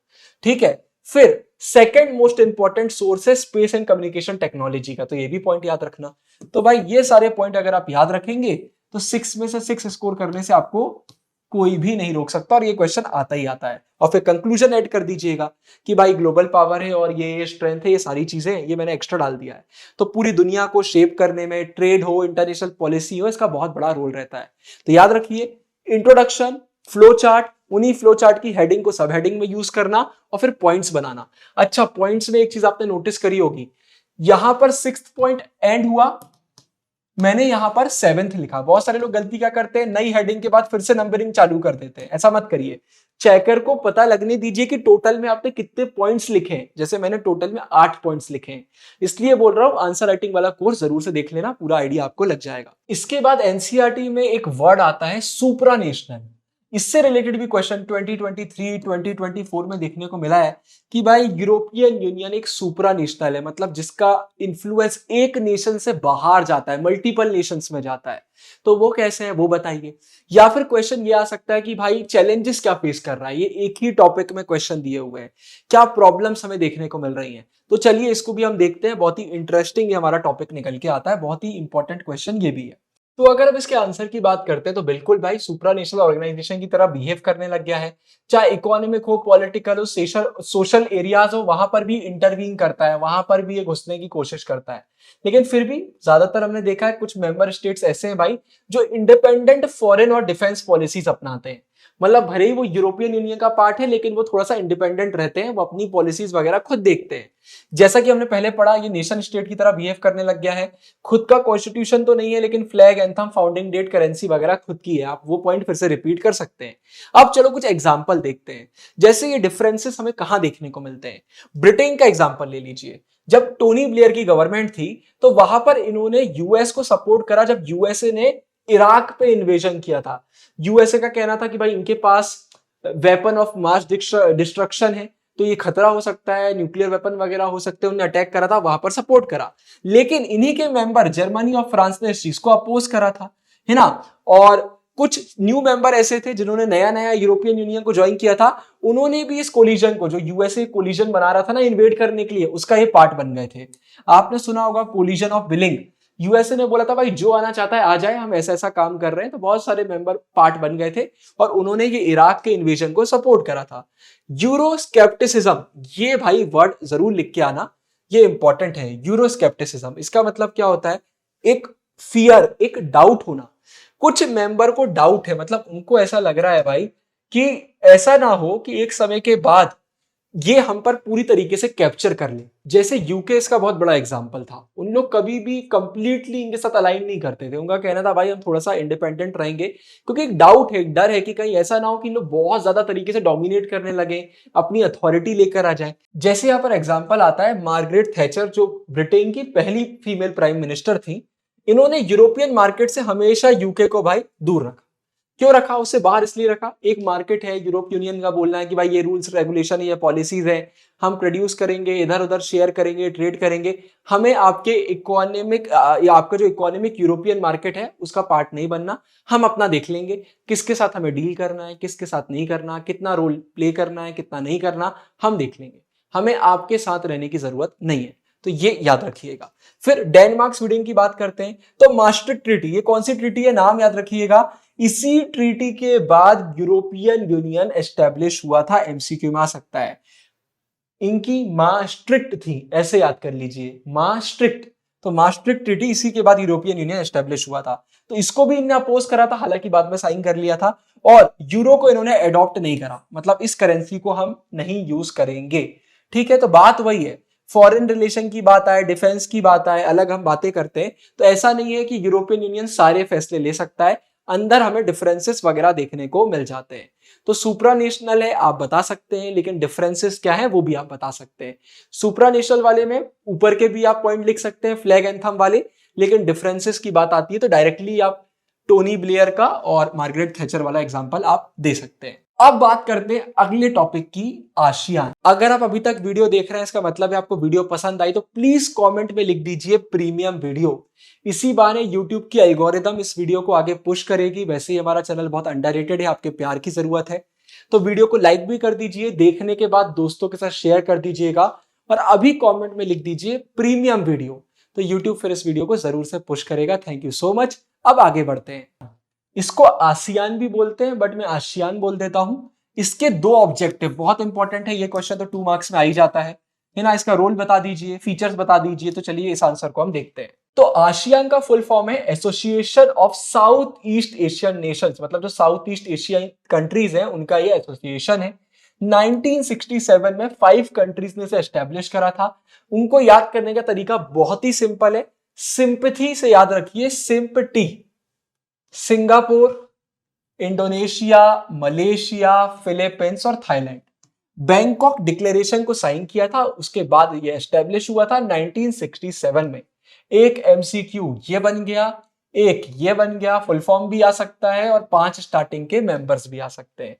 ठीक है। फिर सेकंड मोस्ट इंपॉर्टेंट सोर्स है स्पेस एंड कम्युनिकेशन टेक्नोलॉजी का, तो ये भी पॉइंट याद रखना। तो भाई ये सारे पॉइंट अगर आप याद रखेंगे तो 6 में से 6 स्कोर करने से आपको कोई भी नहीं रोक सकता, और ये क्वेश्चन आता ही आता है। और फिर कंक्लूजन ऐड कर दीजिएगा कि भाई ग्लोबल पावर है और ये स्ट्रेंथ है, ये सारी चीजें ये मैंने एक्स्ट्रा डाल दिया है। तो पूरी दुनिया को शेप करने में, ट्रेड हो, इंटरनेशनल पॉलिसी हो, इसका बहुत बड़ा रोल रहता है। तो याद रखिए, इंट्रोडक्शन, फ्लो चार्ट, उन्हीं फ्लो चार्ट की हेडिंग को सब हेडिंग में यूज करना, और फिर पॉइंट्स बनाना। अच्छा, पॉइंट्स में एक चीज आपने नोटिस करी होगी, यहां पर 6th पॉइंट एंड हुआ, मैंने यहाँ पर 7th लिखा। बहुत सारे लोग गलती क्या करते हैं, नई हेडिंग के बाद फिर से नंबरिंग चालू कर देते हैं। ऐसा मत करिए, चेकर को पता लगने दीजिए कि टोटल में आपने कितने पॉइंट्स लिखे हैं। जैसे मैंने टोटल में 8 पॉइंट्स लिखे हैं, इसलिए बोल रहा हूं आंसर राइटिंग वाला कोर्स जरूर से देख लेना, पूरा आइडिया आपको लग जाएगा। इसके बाद एनसीईआरटी में एक वर्ड आता है सुप्रा नेशनल। इससे रिलेटेड भी क्वेश्चन 2023 2024 में देखने को मिला है कि भाई यूरोपियन यूनियन एक सुप्रा नेशनल है, मतलब जिसका इन्फ्लुएंस एक नेशन से बाहर जाता है, मल्टीपल नेशंस में जाता है। तो वो कैसे है वो बताइए। या फिर क्वेश्चन ये आ सकता है कि भाई चैलेंजेस क्या फेस कर रहा है, ये एक ही टॉपिक में क्वेश्चन दिए हुए हैं, क्या प्रॉब्लम्स हमें देखने को मिल रही हैं। तो चलिए इसको भी हम देखते हैं, बहुत ही इंटरेस्टिंग हमारा टॉपिक निकल के आता है, बहुत ही इंपॉर्टेंट क्वेश्चन ये भी है। तो अगर अब इसके आंसर की बात करते हैं तो बिल्कुल भाई सुप्रा नेशनल ऑर्गेनाइजेशन की तरह बिहेव करने लग गया है। चाहे इकोनॉमिक हो, पॉलिटिकल हो, सोशल एरियाज हो, वहां पर भी इंटरवीन करता है, वहां पर भी ये घुसने की कोशिश करता है। लेकिन फिर भी ज्यादातर हमने देखा है कुछ मेंबर स्टेट्स ऐसे हैं भाई जो इंडिपेंडेंट फॉरेन और डिफेंस पॉलिसीज अपनाते हैं। मतलब भले ही वो यूरोपियन यूनियन का पार्ट है लेकिन वो थोड़ा सा इंडिपेंडेंट रहते हैं, वो अपनी पॉलिसीज वगैरह खुद देखते हैं। जैसा कि हमने पहले पढ़ा, ये नेशन स्टेट की तरह बिहेव करने लग गया है। खुद का कॉन्स्टिट्यूशन तो नहीं है लेकिन flag, anthem, founding date, currency वगैरह खुद की है। आप वो पॉइंट फिर से रिपीट कर सकते हैं। अब चलो कुछ एग्जांपल देखते हैं, जैसे ये डिफरेंसेस हमें कहां देखने को मिलते हैं। ब्रिटेन का एग्जांपल ले लीजिए। जब टोनी ब्लेयर की गवर्नमेंट थी तो वहां पर इन्होंने यूएस को सपोर्ट करा जब यूएसए ने इराक पे इन्वेजन किया था। यूएसए का कहना था कि भाई इनके पास वेपन ऑफ मास डिस्ट्रक्शन है, तो ये खतरा हो सकता है, न्यूक्लियर वेपन वगैरह हो सकते हैं, उन्होंने अटैक करा था, वहां पर सपोर्ट करा। लेकिन इन्हीं के मेंबर जर्मनी और फ्रांस ने इस चीज को अपोज करा था, है ना। और कुछ न्यू मेंबर ऐसे थे जिन्होंने नया नया यूरोपियन यूनियन को ज्वाइन किया था, उन्होंने भी इस कोलिजन को, जो यूएसए कोलिजन बना रहा था ना इन्वेड करने के लिए, उसका ये पार्ट बन गए थे। आपने सुना होगा कोलिजन ऑफ विलिंग। यूएसए ने बोला था भाई जो आना चाहता है आ जाए, हम ऐसा ऐसा काम कर रहे हैं, तो बहुत सारे मेंबर पार्ट बन गए थे और उन्होंने ये इराक के इन्वेजन को सपोर्ट करा था। यूरोस्केप्टिसिज्म, ये भाई वर्ड जरूर लिख के आना, ये इंपॉर्टेंट है। यूरोस्केप्टिसिज्म इसका मतलब क्या होता है, एक फियर, एक डाउट होना। कुछ मेंबर को डाउट है, मतलब उनको ऐसा लग रहा है भाई कि ऐसा ना हो कि एक समय के बाद ये हम पर पूरी तरीके से कैप्चर कर ले। जैसे यूके इसका बहुत बड़ा एग्जांपल था, उन लोग कभी भी कंप्लीटली इनके साथ अलाइन नहीं करते थे। उनका कहना था भाई हम थोड़ा सा इंडिपेंडेंट रहेंगे, क्योंकि एक डाउट है, एक डर है कि कहीं ऐसा ना हो कि लोग बहुत ज्यादा तरीके से डोमिनेट करने लगे, अपनी अथॉरिटी लेकर आ जाए। जैसे यहाँ पर एग्जाम्पल आता है मार्गरेट थैचर, जो ब्रिटेन की पहली फीमेल प्राइम मिनिस्टर थी। इन्होंने यूरोपियन मार्केट से हमेशा यूके को भाई दूर रखा। क्यों रखा, उससे बाहर इसलिए रखा, एक मार्केट है, यूरोप यूनियन का बोलना है कि भाई ये रूल्स रेगुलेशन है, ये पॉलिसीज है, हम प्रोड्यूस करेंगे, इधर उधर शेयर करेंगे, ट्रेड करेंगे, हमें आपके इकोनॉमिक या आपका जो इकोनॉमिक यूरोपियन मार्केट है उसका पार्ट नहीं बनना, हम अपना देख लेंगे, किसके साथ हमें डील करना है, किसके साथ नहीं करना, कितना रोल प्ले करना है, कितना नहीं करना, हम देख लेंगे, हमें आपके साथ रहने की जरूरत नहीं है। तो ये याद रखिएगा। फिर डेनमार्क स्वीडन की बात करते हैं तो मास्ट्रिक्ट ट्रीटी, ये कौन सी ट्रीटी है, नाम याद रखिएगा। इसी ट्रीटी के बाद यूरोपियन यूनियन एस्टेब्लिश हुआ था, एमसीक्यू में आ सकता है। इनकी मास्ट्रिक्ट थी, ऐसे याद कर लीजिए, मास्ट्रिक्ट। तो मास्ट्रिक्ट ट्रीटी, इसी के बाद यूरोपियन यूनियन एस्टेब्लिश हुआ था। तो इसको भी इन्होंने अपोज करा था, हालांकि बाद में साइन कर लिया था। और यूरो को इन्होंने एडॉप्ट नहीं करा, मतलब इस करेंसी को हम नहीं यूज करेंगे। ठीक है, तो बात वही है, फॉरेन रिलेशन की बात आए, डिफेंस की बात आए, अलग हम बातें करते हैं। तो ऐसा नहीं है कि यूरोपियन यूनियन सारे फैसले ले सकता है, अंदर हमें डिफरेंसेस वगैरह देखने को मिल जाते हैं। तो सुप्रा नेशनल है आप बता सकते हैं, लेकिन डिफरेंसेस क्या है वो भी आप बता सकते हैं। सुप्रा नेशनल वाले में ऊपर के भी आप पॉइंट लिख सकते हैं, फ्लैग एंथम वाले, लेकिन डिफरेंसेस की बात आती है तो डायरेक्टली आप टोनी ब्लेयर का और मार्गरेट थैचर वाला एग्जांपल आप दे सकते हैं। अब बात करते हैं अगले टॉपिक की, आसियान। अगर आप अभी तक वीडियो देख रहे हैं इसका मतलब है आपको वीडियो पसंद आई, तो प्लीज कमेंट में लिख दीजिए प्रीमियम वीडियो। इसी बहाने यूट्यूब की एल्गोरिदम इस वीडियो को आगे पुश करेगी। वैसे ही हमारा चैनल बहुत अंडररेटेड है, आपके प्यार की जरूरत है, तो वीडियो को लाइक भी कर दीजिए, देखने के बाद दोस्तों के साथ शेयर कर दीजिएगा और अभी कमेंट में लिख दीजिए प्रीमियम वीडियो, तो यूट्यूब फिर इस वीडियो को जरूर से पुश करेगा। Thank you so much. अब आगे बढ़ते हैं। इसको आसियान भी बोलते हैं बट मैं आसियान बोल देता हूं। इसके दो ऑब्जेक्टिव बहुत इंपॉर्टेंट है, ये क्वेश्चन तो 2 मार्क्स में आ ही जाता है ना। इसका रोल बता दीजिए, फीचर्स बता दीजिए। तो चलिए इस आंसर को हम देखते हैं। तो आसियान का फुल फॉर्म है association of south east Asian Nations, मतलब जो साउथ ईस्ट एशियन कंट्रीज हैं उनका ये एसोसिएशन है। 1967 में 5 कंट्रीज ने इसे एस्टेब्लिश करा था। उनको याद करने का तरीका बहुत ही सिंपल है, सिंपथी से याद रखिए, सिंपटी। सिंगापुर, इंडोनेशिया, मलेशिया, फिलीपींस और थाईलैंड। बैंकॉक डिक्लेरेशन को साइन किया था, उसके बाद ये एस्टेब्लिश हुआ था 1967 में। एक एमसीक्यू ये बन गया, एक ये बन गया, फुल फॉर्म भी आ सकता है और 5 स्टार्टिंग के मेंबर्स भी आ सकते हैं।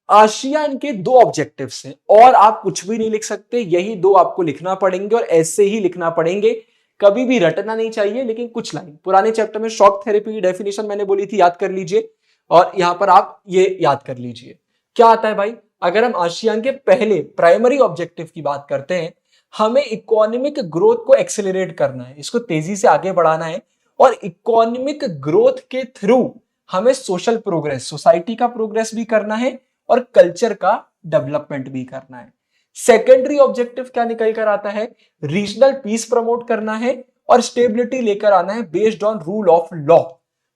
आसियान के 2 ऑब्जेक्टिव्स हैं और आप कुछ भी नहीं लिख सकते, यही 2 आपको लिखना पड़ेंगे और ऐसे ही लिखना पड़ेंगे, कभी भी रटना नहीं चाहिए। लेकिन कुछ लाइन पुराने चैप्टर में शॉक थेरेपी की डेफिनेशन मैंने बोली थी, याद कर लीजिए और यहां पर आप ये याद कर लीजिए। क्या आता है भाई, अगर हम आसियान के पहले प्राइमरी ऑब्जेक्टिव की बात करते हैं, हमें इकोनॉमिक ग्रोथ को एक्सेलरेट करना है, इसको तेजी से आगे बढ़ाना है और इकोनॉमिक ग्रोथ के थ्रू हमें सोशल प्रोग्रेस, सोसाइटी का प्रोग्रेस भी करना है और कल्चर का डेवलपमेंट भी करना है। सेकेंडरी ऑब्जेक्टिव क्या निकल कर आता है, रीजनल पीस प्रमोट करना है और स्टेबिलिटी लेकर आना है based on rule of law.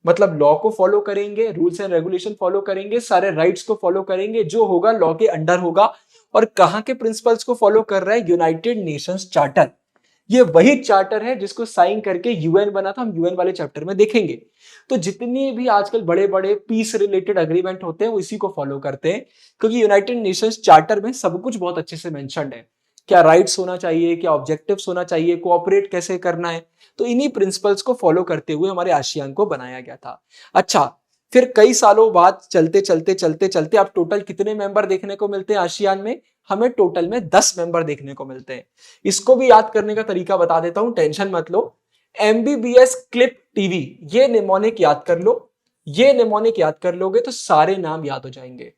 मतलब लॉ को फॉलो करेंगे, रूल्स एंड रेगुलेशन फॉलो करेंगे, सारे राइट्स को फॉलो करेंगे, जो होगा लॉ के अंडर होगा। और कहां के प्रिंसिपल्स को फॉलो कर रहा है, यूनाइटेड नेशंस चार्टर। ये वही चार्टर है जिसको साइन करके यूएन बना था, हम यूएन वाले चैप्टर में देखेंगे। तो जितनी भी आजकल बड़े बड़े पीस रिलेटेड अग्रीमेंट होते हैं वो इसी को फॉलो करते हैं, क्योंकि यूनाइटेड नेशंस चार्टर में सब कुछ बहुत अच्छे से मेंशन्ड है। क्या राइट्स होना चाहिए, क्या ऑब्जेक्टिव्स होना चाहिए, कोऑपरेट कैसे करना है, तो इन्हीं प्रिंसिपल्स को फॉलो करते हुए हमारे आसियान को बनाया गया था। अच्छा, फिर कई सालों बाद चलते चलते चलते चलते अब टोटल कितने मेंबर देखने को मिलते हैं आसियान में, हमें टोटल में 10 मेंबर देखने को मिलते हैं। इसको भी याद करने का तरीका बता देता हूं, टेंशन मत लो। एमबीबीएस क्लिप टीवी, ये निमोनिक याद कर लो, ये निमोनिक याद कर लोगे तो सारे नाम याद हो जाएंगे।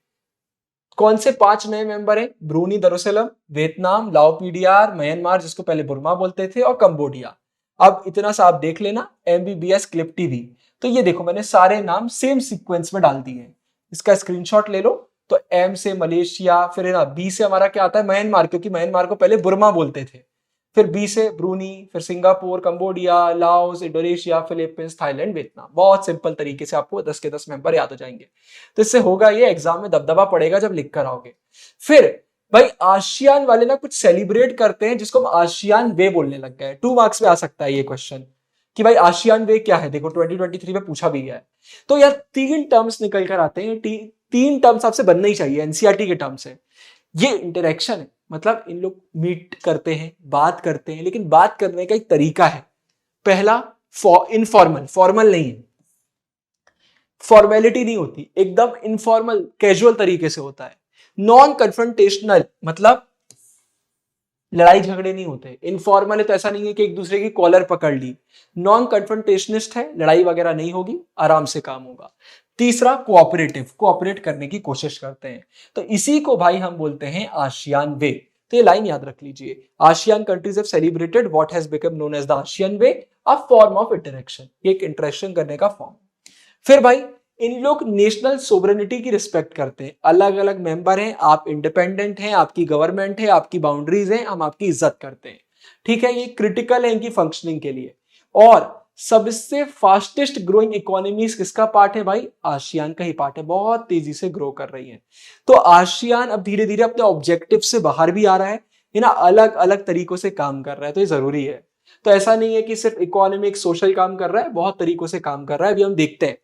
कौन से 5 नए मेंबर हैं, ब्रूनी दरुसलम, वियतनाम, लाओ पीडीआर, म्यांमार जिसको पहले बुर्मा बोलते थे, और कंबोडिया। अब इतना सा आप देख लेना, एमबीबीएस क्लिप टीवी। तो ये देखो मैंने सारे नाम सेम सीक्वेंस में डाल दिए हैं, इसका स्क्रीनशॉट ले लो। तो एम से मलेशिया, फिर है ना बी से हमारा क्या आता है, म्यांमार, क्योंकि म्यांमार को पहले बुर्मा बोलते थे। फिर बी से ब्रूनी, फिर Singapore, Cambodia, Laos, Indonesia, Philippines, Thailand, Vietnam. बहुत सिंपल तरीके से आपको 10 के 10 मेंबर याद हो जाएंगे। तो इससे होगा ये, एग्जाम में दबदबा पड़ेगा जब लिख कर आओगे। फिर भाई आसियान वाले ना कुछ सेलिब्रेट करते हैं जिसको हम आसियान वे बोलने लग गए। 2 मार्क्स में आ सकता है ये क्वेश्चन कि भाई आसियान वे क्या है, देखो 2023 में पूछा भी गया है। तो यार 3 टर्म्स निकल कर आते हैं, 3 टर्म्स आपसे बनना ही चाहिए, एनसीईआरटी के टर्म्स है। ये इंटरेक्शन है, मतलब इन लोग मीट करते हैं, बात करते हैं, लेकिन बात करने का एक तरीका है। पहला इनफॉर्मल, फॉर्मल नहीं है, फॉर्मेलिटी नहीं होती, एकदम इनफॉर्मल कैजुअल तरीके से होता है। नॉन कन्फ्रंटेशनल, मतलब लड़ाई झगड़े नहीं होते। इनफॉर्मल है तो ऐसा नहीं है कि एक दूसरे की कॉलर पकड़ ली। नॉन कन्फ्रंटेशनिस्ट है, लड़ाई वगैरह नहीं होगी, आराम से काम होगा। तीसरा कोऑपरेटिव, कोऑपरेट करने की कोशिश करते हैं, तो इसी को भाई हम बोलते हैं आसियान वे। तो ये लाइन याद रख लीजिए, ASEAN countries have celebrated what has become known as the ASEAN way, a form of interaction, एक इंटरेक्शन करने का फॉर्म। फिर भाई इन लोग नेशनल सोवरेनिटी की रिस्पेक्ट करते हैं, अलग अलग मेंबर हैं, आप इंडिपेंडेंट हैं, आपकी गवर्नमेंट है, आपकी बाउंड्रीज हैं, हम आपकी इज्जत करते हैं। ठीक है, ये क्रिटिकल है इनकी फंक्शनिंग के लिए। और सबसे फास्टेस्ट ग्रोइंग इकोनॉमीज किसका पार्ट है भाई, आसियान का ही पार्ट है, बहुत तेजी से ग्रो कर रही है। तो आसियान अब धीरे धीरे अपने ऑब्जेक्टिव से बाहर भी आ रहा है, ये ना अलग अलग तरीकों से काम कर रहा है, तो ये जरूरी है। तो ऐसा नहीं है कि सिर्फ इकोनॉमिक सोशल काम कर रहा है, बहुत तरीकों से काम कर रहा है, अभी हम देखते हैं।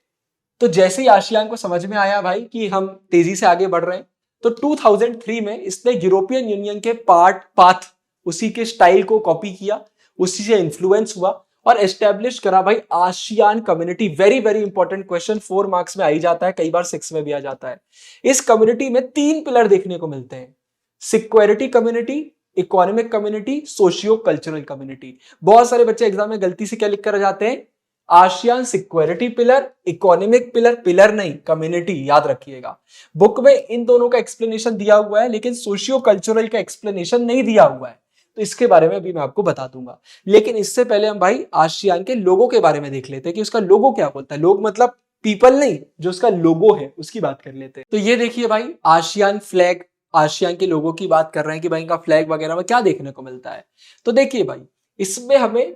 तो जैसे ही आसियान को समझ में आया भाई कि हम तेजी से आगे बढ़ रहे हैं, तो 2003 में इसने यूरोपियन यूनियन के पाथ, उसी के स्टाइल को कॉपी किया, उसी से इन्फ्लुएंस हुआ और एस्टेब्लिश करा भाई ASEAN community. Very very important question, 4 marks में आ ही जाता है, कई बार 6 में भी आ जाता है। इस कम्युनिटी में 3 पिलर देखने को मिलते हैं, security community, economic community, socio cultural community. बहुत सारे बच्चे एग्जाम में गलती से क्या लिख कर जाते हैं, ASEAN security pillar, economic pillar, pillar नहीं कम्युनिटी, याद रखिएगा। बुक में इन दोनों का एक्सप्लेनेशन दिया हुआ है, लेकिन सोशियो कल्चरल का एक्सप्लेनेशन नहीं दिया हुआ है, तो इसके बारे में अभी मैं आपको बता दूंगा। लेकिन इससे पहले हम भाई आसियान के लोगों के बारे में देख लेते हैं कि उसका लोगो क्या बोलता है। लोग मतलब पीपल नहीं, जो उसका लोगो है उसकी बात कर लेते हैं। तो ये देखिए भाई आसियान फ्लैग, आसियान के लोगों की बात कर रहे हैं कि भाई इनका फ्लैग वगैरह में क्या देखने को मिलता है। तो देखिए भाई इसमें हमें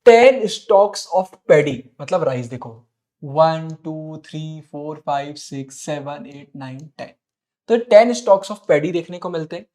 10 स्टॉक्स ऑफ पैडी, मतलब राइस, देखो 1 2 3 4 5 6 7 8 9 10, तो 10 स्टॉक्स ऑफ पैडी देखने को मिलते हैं।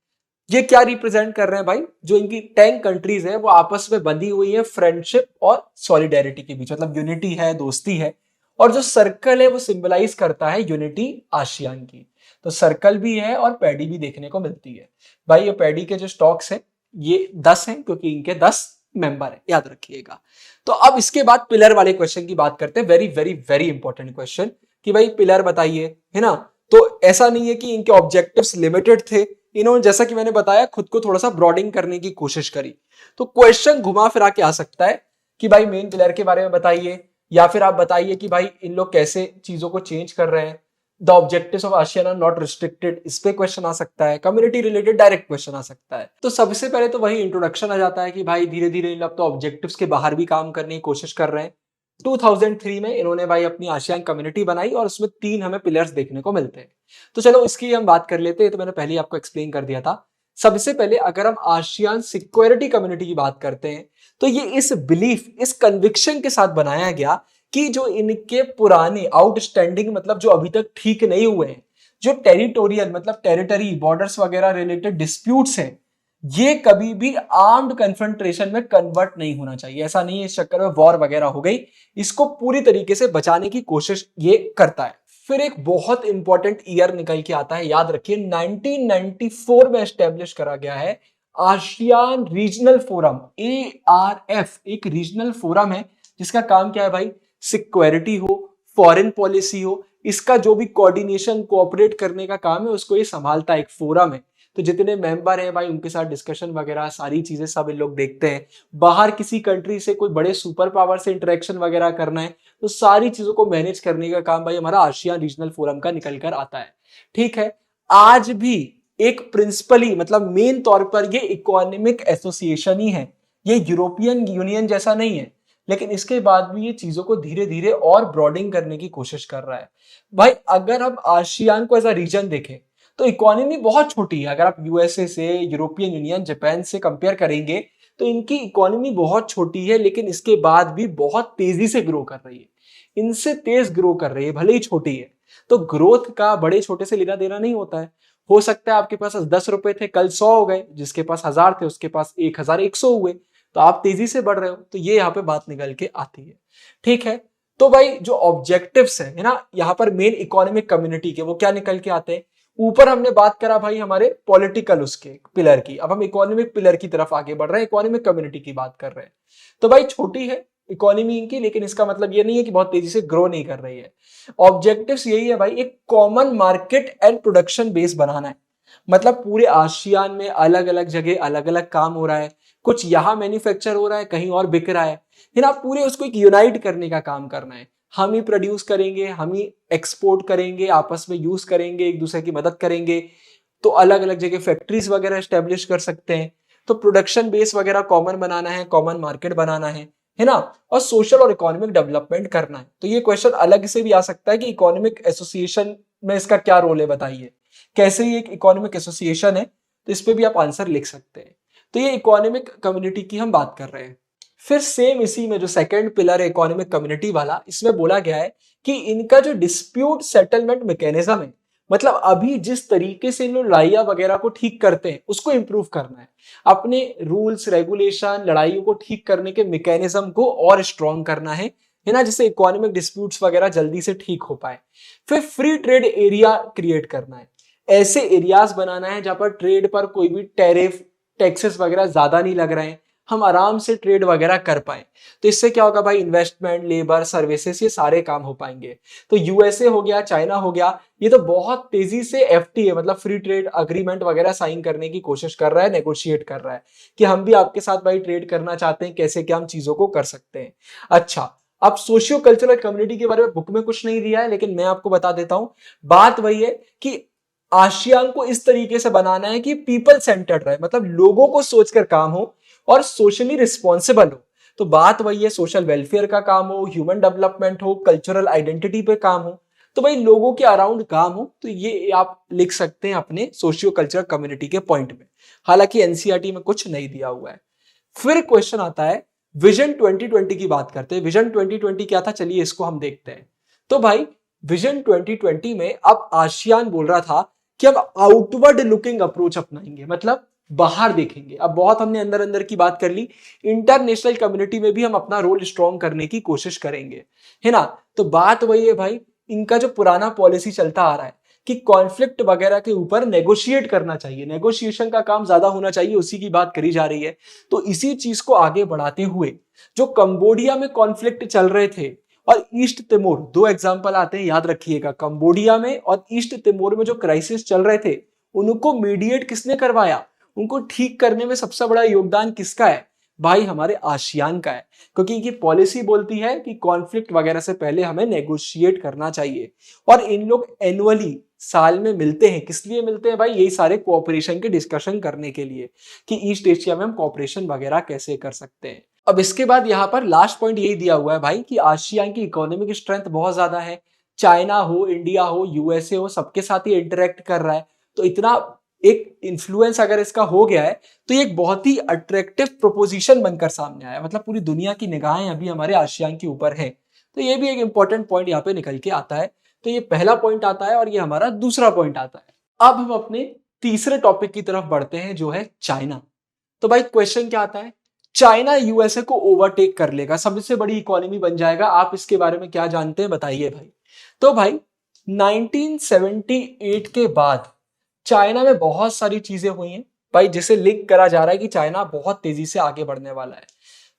ये क्या रिप्रेजेंट कर रहे हैं भाई, जो इनकी 10 कंट्रीज है वो आपस में बंधी हुई है फ्रेंडशिप और सॉलिडेरिटी के बीच, मतलब यूनिटी है, दोस्ती है। और जो सर्कल है वो सिंबलाइज करता है यूनिटी आसियान की। तो सर्कल भी है और पैडी भी देखने को मिलती है। भाई ये पैडी के जो स्टॉक्स है ये 10 हैं, क्योंकि इनके 10 मेंबर है, याद रखिएगा। तो अब इसके बाद पिलर वाले क्वेश्चन की बात करते हैं, very very very important question, कि भाई पिलर बताइए, है ना। तो ऐसा नहीं है कि इनके ऑब्जेक्टिव्स लिमिटेड थे, इन्होंने जैसा कि मैंने बताया खुद को थोड़ा सा ब्रॉडिंग करने की कोशिश करी। तो क्वेश्चन घुमा फिरा के आ सकता है कि भाई मेन पिलर के बारे में बताइए, या फिर आप बताइए कि भाई इन लोग कैसे चीजों को चेंज कर रहे हैं। The objectives of ASEAN are not restricted, इस पे क्वेश्चन आ सकता है। कम्युनिटी रिलेटेड डायरेक्ट क्वेश्चन आ सकता है। तो सबसे पहले तो वही इंट्रोडक्शन आ जाता है कि भाई धीरे धीरे इन लोग तो ऑब्जेक्टिव्स के बाहर भी काम करने की कोशिश कर रहे हैं। 2003 में इन्होंने भाई अपनी आसियान कम्युनिटी बनाई और उसमें 3 हमें पिलर्स देखने को मिलते हैं। तो चलो इसकी हम बात कर लेते हैं। तो मैंने पहले ही आपको एक्सप्लेन कर दिया था। सबसे पहले अगर हम आसियान सिक्योरिटी कम्युनिटी की बात करते हैं, तो ये इस बिलीफ, इस कन्विक्शन के साथ बनाया गया कि जो इनके पुराने आउटस्टैंडिंग, मतलब जो अभी तक ठीक नहीं हुए हैं, जो टेरिटोरियल मतलब टेरिटरी बॉर्डर्स वगैरह रिलेटेड डिस्प्यूट्स हैं, ये कभी भी आर्म्ड कन्फ्रंट्रेशन में कन्वर्ट नहीं होना चाहिए। ऐसा नहीं है इस चक्कर में वॉर वगैरह हो गई, इसको पूरी तरीके से बचाने की कोशिश ये करता है। फिर एक बहुत इंपॉर्टेंट ईयर निकल के आता है, याद रखिए 1994 में एस्टेब्लिश करा गया है आसियान रीजनल फोरम, ARF। एक रीजनल फोरम है जिसका काम क्या है भाई, सिक्योरिटी हो, फॉरेन पॉलिसी हो, इसका जो भी कोऑर्डिनेशन कोऑपरेट करने का काम है उसको ये संभालता है, एक फोरम है। तो जितने मेंबर हैं भाई उनके साथ डिस्कशन वगैरह सारी चीजें सब इन लोग देखते हैं। बाहर किसी कंट्री से कोई बड़े सुपर पावर से इंटरेक्शन वगैरह करना है तो सारी चीजों को मैनेज करने का काम भाई हमारा आसियान रीजनल फोरम का निकल कर आता है। ठीक है, आज भी एक प्रिंसिपली मतलब मेन तौर पर ये इकोनॉमिक एसोसिएशन ही है, ये यूरोपियन यूनियन जैसा नहीं है, लेकिन इसके बाद भी ये चीजों को धीरे धीरे और ब्रॉडिंग करने की कोशिश कर रहा है। भाई अगर हम आसियान को एज अ रीजन देखें तो इकोनॉमी बहुत छोटी है। अगर आप यूएसए से, यूरोपियन यूनियन, जापान से कंपेयर करेंगे तो इनकी इकोनॉमी बहुत छोटी है, लेकिन इसके बाद भी बहुत तेजी से ग्रो कर रही है, इनसे तेज ग्रो कर रही है, भले ही छोटी है। तो ग्रोथ का बड़े छोटे से लेना देना नहीं होता है। हो सकता है आपके पास 10 रुपए थे, कल 100 हो गए, जिसके पास 1000 थे उसके पास 1100 हुए, तो आप तेजी से बढ़ रहे हो। तो ये यहाँ पे बात निकल के आती है। ठीक है, तो भाई जो ऑब्जेक्टिव्स है ना यहाँ पर मेन इकोनॉमिक कम्युनिटी के, वो क्या निकल के आते हैं। ऊपर हमने बात करा भाई हमारे पॉलिटिकल उसके पिलर की, अब हम इकोनॉमिक पिलर की तरफ आगे बढ़ रहे हैं, इकोनॉमिक कम्युनिटी की बात कर रहे हैं। तो भाई छोटी है इकोनॉमी इनकी, लेकिन इसका मतलब ये नहीं है कि बहुत तेजी से ग्रो नहीं कर रही है। ऑब्जेक्टिव्स यही है भाई, एक common market and production base बनाना है। मतलब पूरे आसियान में अलग अलग जगह अलग अलग काम हो रहा है, कुछ यहाँ मैन्युफैक्चर हो रहा है, कहीं और बिक रहा है ना। पूरे उसको एक यूनाइट करने का काम करना है। हम ही प्रोड्यूस करेंगे, हम ही एक्सपोर्ट करेंगे, आपस में यूज करेंगे, एक दूसरे की मदद करेंगे। तो अलग अलग जगह फैक्ट्रीज वगैरह एस्टेब्लिश कर सकते हैं। तो प्रोडक्शन बेस वगैरह कॉमन बनाना है, कॉमन मार्केट बनाना है ना, और सोशल और इकोनॉमिक डेवलपमेंट करना है। तो ये क्वेश्चन अलग से भी आ सकता है कि इकोनॉमिक एसोसिएशन में इसका क्या रोल है, बताइए कैसे ये एक इकोनॉमिक एसोसिएशन है। तो इस पे भी आप आंसर लिख सकते हैं। तो ये इकोनॉमिक कम्युनिटी की हम बात कर रहे हैं। फिर सेम इसी में जो सेकंड पिलर है इकोनॉमिक कम्युनिटी वाला, इसमें बोला गया है कि इनका जो डिस्प्यूट सेटलमेंट मैकेनिज्म है, मतलब अभी जिस तरीके से इन लोग लड़ाइयां वगैरह को ठीक करते हैं उसको इंप्रूव करना है। अपने रूल्स रेगुलेशन, लड़ाइयों को ठीक करने के मैकेनिज्म को और स्ट्रॉन्ग करना है ना, जिससे इकोनॉमिक डिस्प्यूट्स वगैरह जल्दी से ठीक हो पाए। फिर फ्री ट्रेड एरिया क्रिएट करना है, ऐसे एरियाज बनाना है जहां पर ट्रेड पर कोई भी टैरिफ, टैक्सेस वगैरह ज्यादा नहीं लग रहे हैं, हम आराम से ट्रेड वगैरह कर पाए। तो इससे क्या होगा भाई, इन्वेस्टमेंट, लेबर, सर्विसेज, ये सारे काम हो पाएंगे। तो यूएसए हो गया, चाइना हो गया, ये तो बहुत तेजी से एफटीए मतलब फ्री ट्रेड अग्रीमेंट वगैरह साइन करने की कोशिश कर रहा है, नेगोशिएट कर रहा है कि हम भी आपके साथ भाई ट्रेड करना चाहते हैं, कैसे क्या हम चीजों को कर सकते हैं। अच्छा, अब सोशियो कल्चरल कम्युनिटी के बारे में बुक में कुछ नहीं दिया है, लेकिन मैं आपको बता देता हूं। बात वही है कि आसियान को इस तरीके से बनाना है कि पीपल सेंटर्ड रहे, मतलब लोगों को सोचकर काम हो और सोशली रिस्पॉन्सिबल हो। तो बात वही है, सोशल वेलफेयर का काम हो, ह्यूमन डेवलपमेंट हो, कल्चरल आइडेंटिटी पे काम हो, तो भाई लोगों के अराउंड काम हो। तो ये आप लिख सकते हैं अपने सोशियो कल्चरल कम्युनिटी के पॉइंट में। हालांकि एनसीईआरटी में कुछ नहीं दिया हुआ है। फिर क्वेश्चन आता है विजन 2020 की बात करते हैं। विजन 2020 क्या था, चलिए इसको हम देखते हैं। तो भाई विजन 2020 में अब आसियान बोल रहा था कि अब आउटवर्ड लुकिंग अप्रोच अपनाएंगे, मतलब बाहर देखेंगे। अब बहुत हमने अंदर अंदर की बात कर ली, इंटरनेशनल कम्युनिटी में भी हम अपना रोल स्ट्रॉन्ग करने की कोशिश करेंगे, है ना। तो बात वही है भाई, इनका जो पुराना पॉलिसी चलता आ रहा है कि कॉन्फ्लिक्ट वगैरह के ऊपर नेगोशिएट करना चाहिए, नेगोशिएशन का काम ज्यादा होना चाहिए, उसी की बात करी जा रही है। तो इसी चीज को आगे बढ़ाते हुए जो कंबोडिया में कॉन्फ्लिक्ट चल रहे थे और ईस्ट तिमोर, दो एग्जांपल आते हैं याद रखिएगा, कंबोडिया में और ईस्ट तिमोर में जो क्राइसिस चल रहे थे, उनको मीडिएट किसने करवाया, उनको ठीक करने में सबसे बड़ा योगदान किसका है भाई, हमारे आसियान का है। क्योंकि ये पॉलिसी बोलती है कि कॉन्फ्लिक्ट वगैरह से पहले हमें नेगोशिएट करना चाहिए। और इन लोग एनुअली साल में मिलते हैं, किस लिए मिलते हैं भाई, यही सारे कोऑपरेशन के डिस्कशन करने के लिए कि ईस्ट एशिया में हम कोऑपरेशन वगैरह कैसे कर सकते हैं। अब इसके बाद यहाँ पर लास्ट पॉइंट यही दिया हुआ है भाई कि आसियान की इकोनॉमिक स्ट्रेंथ बहुत ज्यादा है, चाइना हो, इंडिया हो, यूएसए हो, सबके साथ ही इंटरेक्ट कर रहा है। तो इतना एक इन्फ्लुएंस अगर इसका हो गया है तो ये एक बहुत ही अट्रैक्टिव प्रोपोजिशन बनकर सामने आया, मतलब पूरी दुनिया की निगाहें अभी हमारे आसियान के ऊपर है। तो ये भी एक इंपॉर्टेंट पॉइंट यहाँ पे निकल के आता है। तो ये पहला पॉइंट आता है और ये हमारा दूसरा पॉइंट आता है। अब हम अपने तीसरे टॉपिक की तरफ बढ़ते हैं जो है चाइना। तो भाई क्वेश्चन क्या आता है, चाइना यूएसए को ओवरटेक कर लेगा, सबसे बड़ी इकोनॉमी बन जाएगा, आप इसके बारे में क्या जानते हैं बताइए भाई। तो भाई 1978 के बाद चाइना में बहुत सारी चीजें हुई हैं भाई, जिसे लिंक करा जा रहा है कि चाइना बहुत तेजी से आगे बढ़ने वाला है।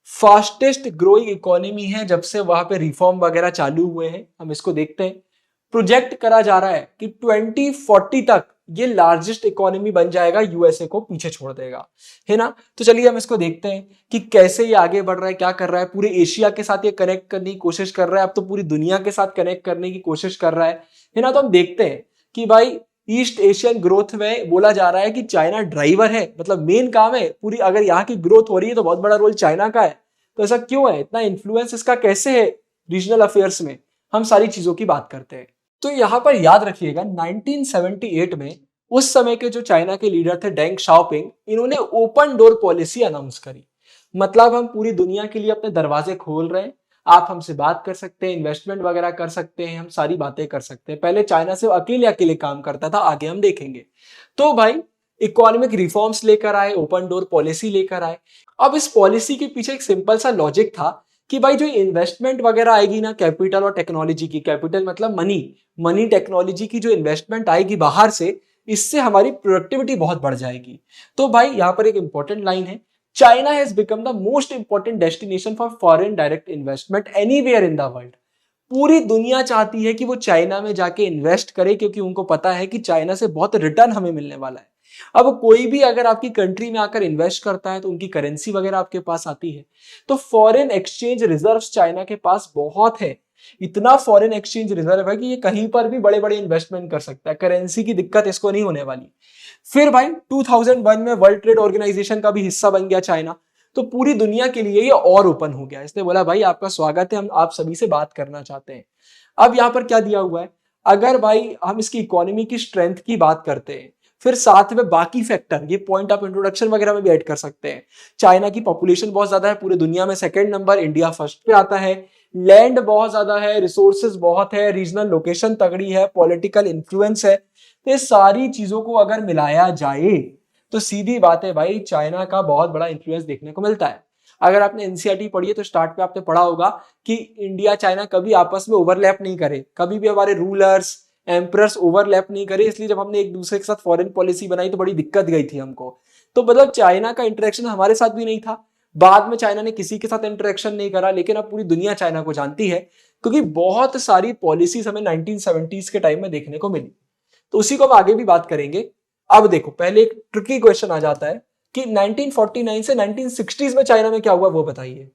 फास्टेस्ट ग्रोइंग इकोनॉमी है जब से वहां पे रिफॉर्म वगैरह चालू हुए हैं, हम इसको देखते हैं। प्रोजेक्ट करा जा रहा है कि 2040 तक ये लार्जेस्ट इकोनॉमी बन जाएगा, यूएसए को पीछे छोड़ देगा, है ना। तो चलिए हम इसको देखते हैं कि कैसे ये आगे बढ़ रहा है, क्या कर रहा है, पूरे एशिया के साथ ये कनेक्ट करने की कोशिश कर रहा है, अब तो पूरी दुनिया के साथ कनेक्ट करने की कोशिश कर रहा है ना। तो हम देखते हैं कि भाई ईस्ट एशियन ग्रोथ में बोला जा रहा है कि चाइना ड्राइवर है, मतलब मेन काम है पूरी, अगर यहाँ की ग्रोथ हो रही है तो बहुत बड़ा रोल चाइना का है। तो ऐसा क्यों है, इतना इन्फ्लुएंस इसका कैसे है रीजनल अफेयर्स में, हम सारी चीजों की बात करते हैं। तो यहाँ पर याद रखिएगा 1978 में उस समय के जो चाइना के लीडर थे डेंग शाओपिंग, इन्होंने ओपन डोर पॉलिसी अनाउंस करी। मतलब हम पूरी दुनिया के लिए अपने दरवाजे खोल रहे हैं, आप हमसे बात कर सकते हैं, इन्वेस्टमेंट वगैरह कर सकते हैं, हम सारी बातें कर सकते हैं। पहले चाइना से अकेले अकेले काम करता था, आगे हम देखेंगे। तो भाई इकोनॉमिक रिफॉर्म्स लेकर आए, ओपन डोर पॉलिसी लेकर आए। अब इस पॉलिसी के पीछे एक सिंपल सा लॉजिक था कि भाई जो इन्वेस्टमेंट वगैरह आएगी ना, कैपिटल और टेक्नोलॉजी की, कैपिटल मतलब मनी, मनी टेक्नोलॉजी की जो इन्वेस्टमेंट आएगी बाहर से, इससे हमारी प्रोडक्टिविटी बहुत बढ़ जाएगी। तो भाई यहाँ पर एक इंपॉर्टेंट लाइन है, China has become the most important destination for foreign direct investment anywhere in the world. पूरी दुनिया चाहती है कि वो चाइना में जाके इन्वेस्ट करे, क्योंकि उनको पता है कि चाइना से बहुत रिटर्न हमें मिलने वाला है। अब कोई भी अगर आपकी कंट्री में आकर इन्वेस्ट करता है तो उनकी करेंसी वगैरह आपके पास आती है, तो फॉरेन एक्सचेंज रिजर्व्स चाइना के पास बहुत है। इतना फॉरेन एक्सचेंज रिजर्व है कि ये कहीं पर भी बड़े बड़े इन्वेस्टमेंट कर सकता है, करेंसी की दिक्कत इसको नहीं होने वाली। फिर भाई 2001 में वर्ल्ड ट्रेड ऑर्गेनाइजेशन का भी हिस्सा बन गया चाइना, तो पूरी दुनिया के लिए ये और ओपन हो गया। इसने बोला भाई आपका स्वागत है, हम आप सभी से बात करना चाहते हैं। अब यहाँ पर क्या दिया हुआ है, अगर भाई हम इसकी इकोनॉमी की स्ट्रेंथ की बात करते हैं, फिर साथ में बाकी फैक्टर, ये पॉइंट ऑफ इंट्रोडक्शन वगैरह में भी ऐड कर सकते हैं। चाइना की पॉपुलेशन बहुत ज्यादा है, पूरे दुनिया में सेकंड नंबर, इंडिया फर्स्ट पे आता है। लैंड बहुत ज्यादा है, रिसोर्सेज बहुत है, रीजनल लोकेशन तगड़ी है, पॉलिटिकल इंफ्लुएंस है। तो ये सारी चीजों को अगर मिलाया जाए तो सीधी बात है भाई, चाइना का बहुत बड़ा इंफ्लुएंस देखने को मिलता है। अगर आपने एनसीईआरटी पढ़ी है तो स्टार्ट पे आपने पढ़ा होगा कि इंडिया चाइना कभी आपस में ओवरलैप नहीं करे, कभी भी हमारे रूलर्स एम्परर्स ओवरलैप नहीं करे। इसलिए जब हमने एक दूसरे के साथ फॉरेन पॉलिसी बनाई तो बड़ी दिक्कत गई थी हमको। तो मतलब चाइना का इंटरेक्शन हमारे साथ भी नहीं था, बाद में चाइना ने किसी के साथ इंटरेक्शन नहीं करा, लेकिन अब पूरी दुनिया चाइना को जानती है, क्योंकि बहुत सारी पॉलिसीज हमें 1970s के टाइम में देखने को मिली। तो उसी को हम आगे भी बात करेंगे। अब देखो, पहले एक ट्रिकी क्वेश्चन आ जाता है कि 1949 से 1960s में चाइना में क्या हुआ वो बताइए।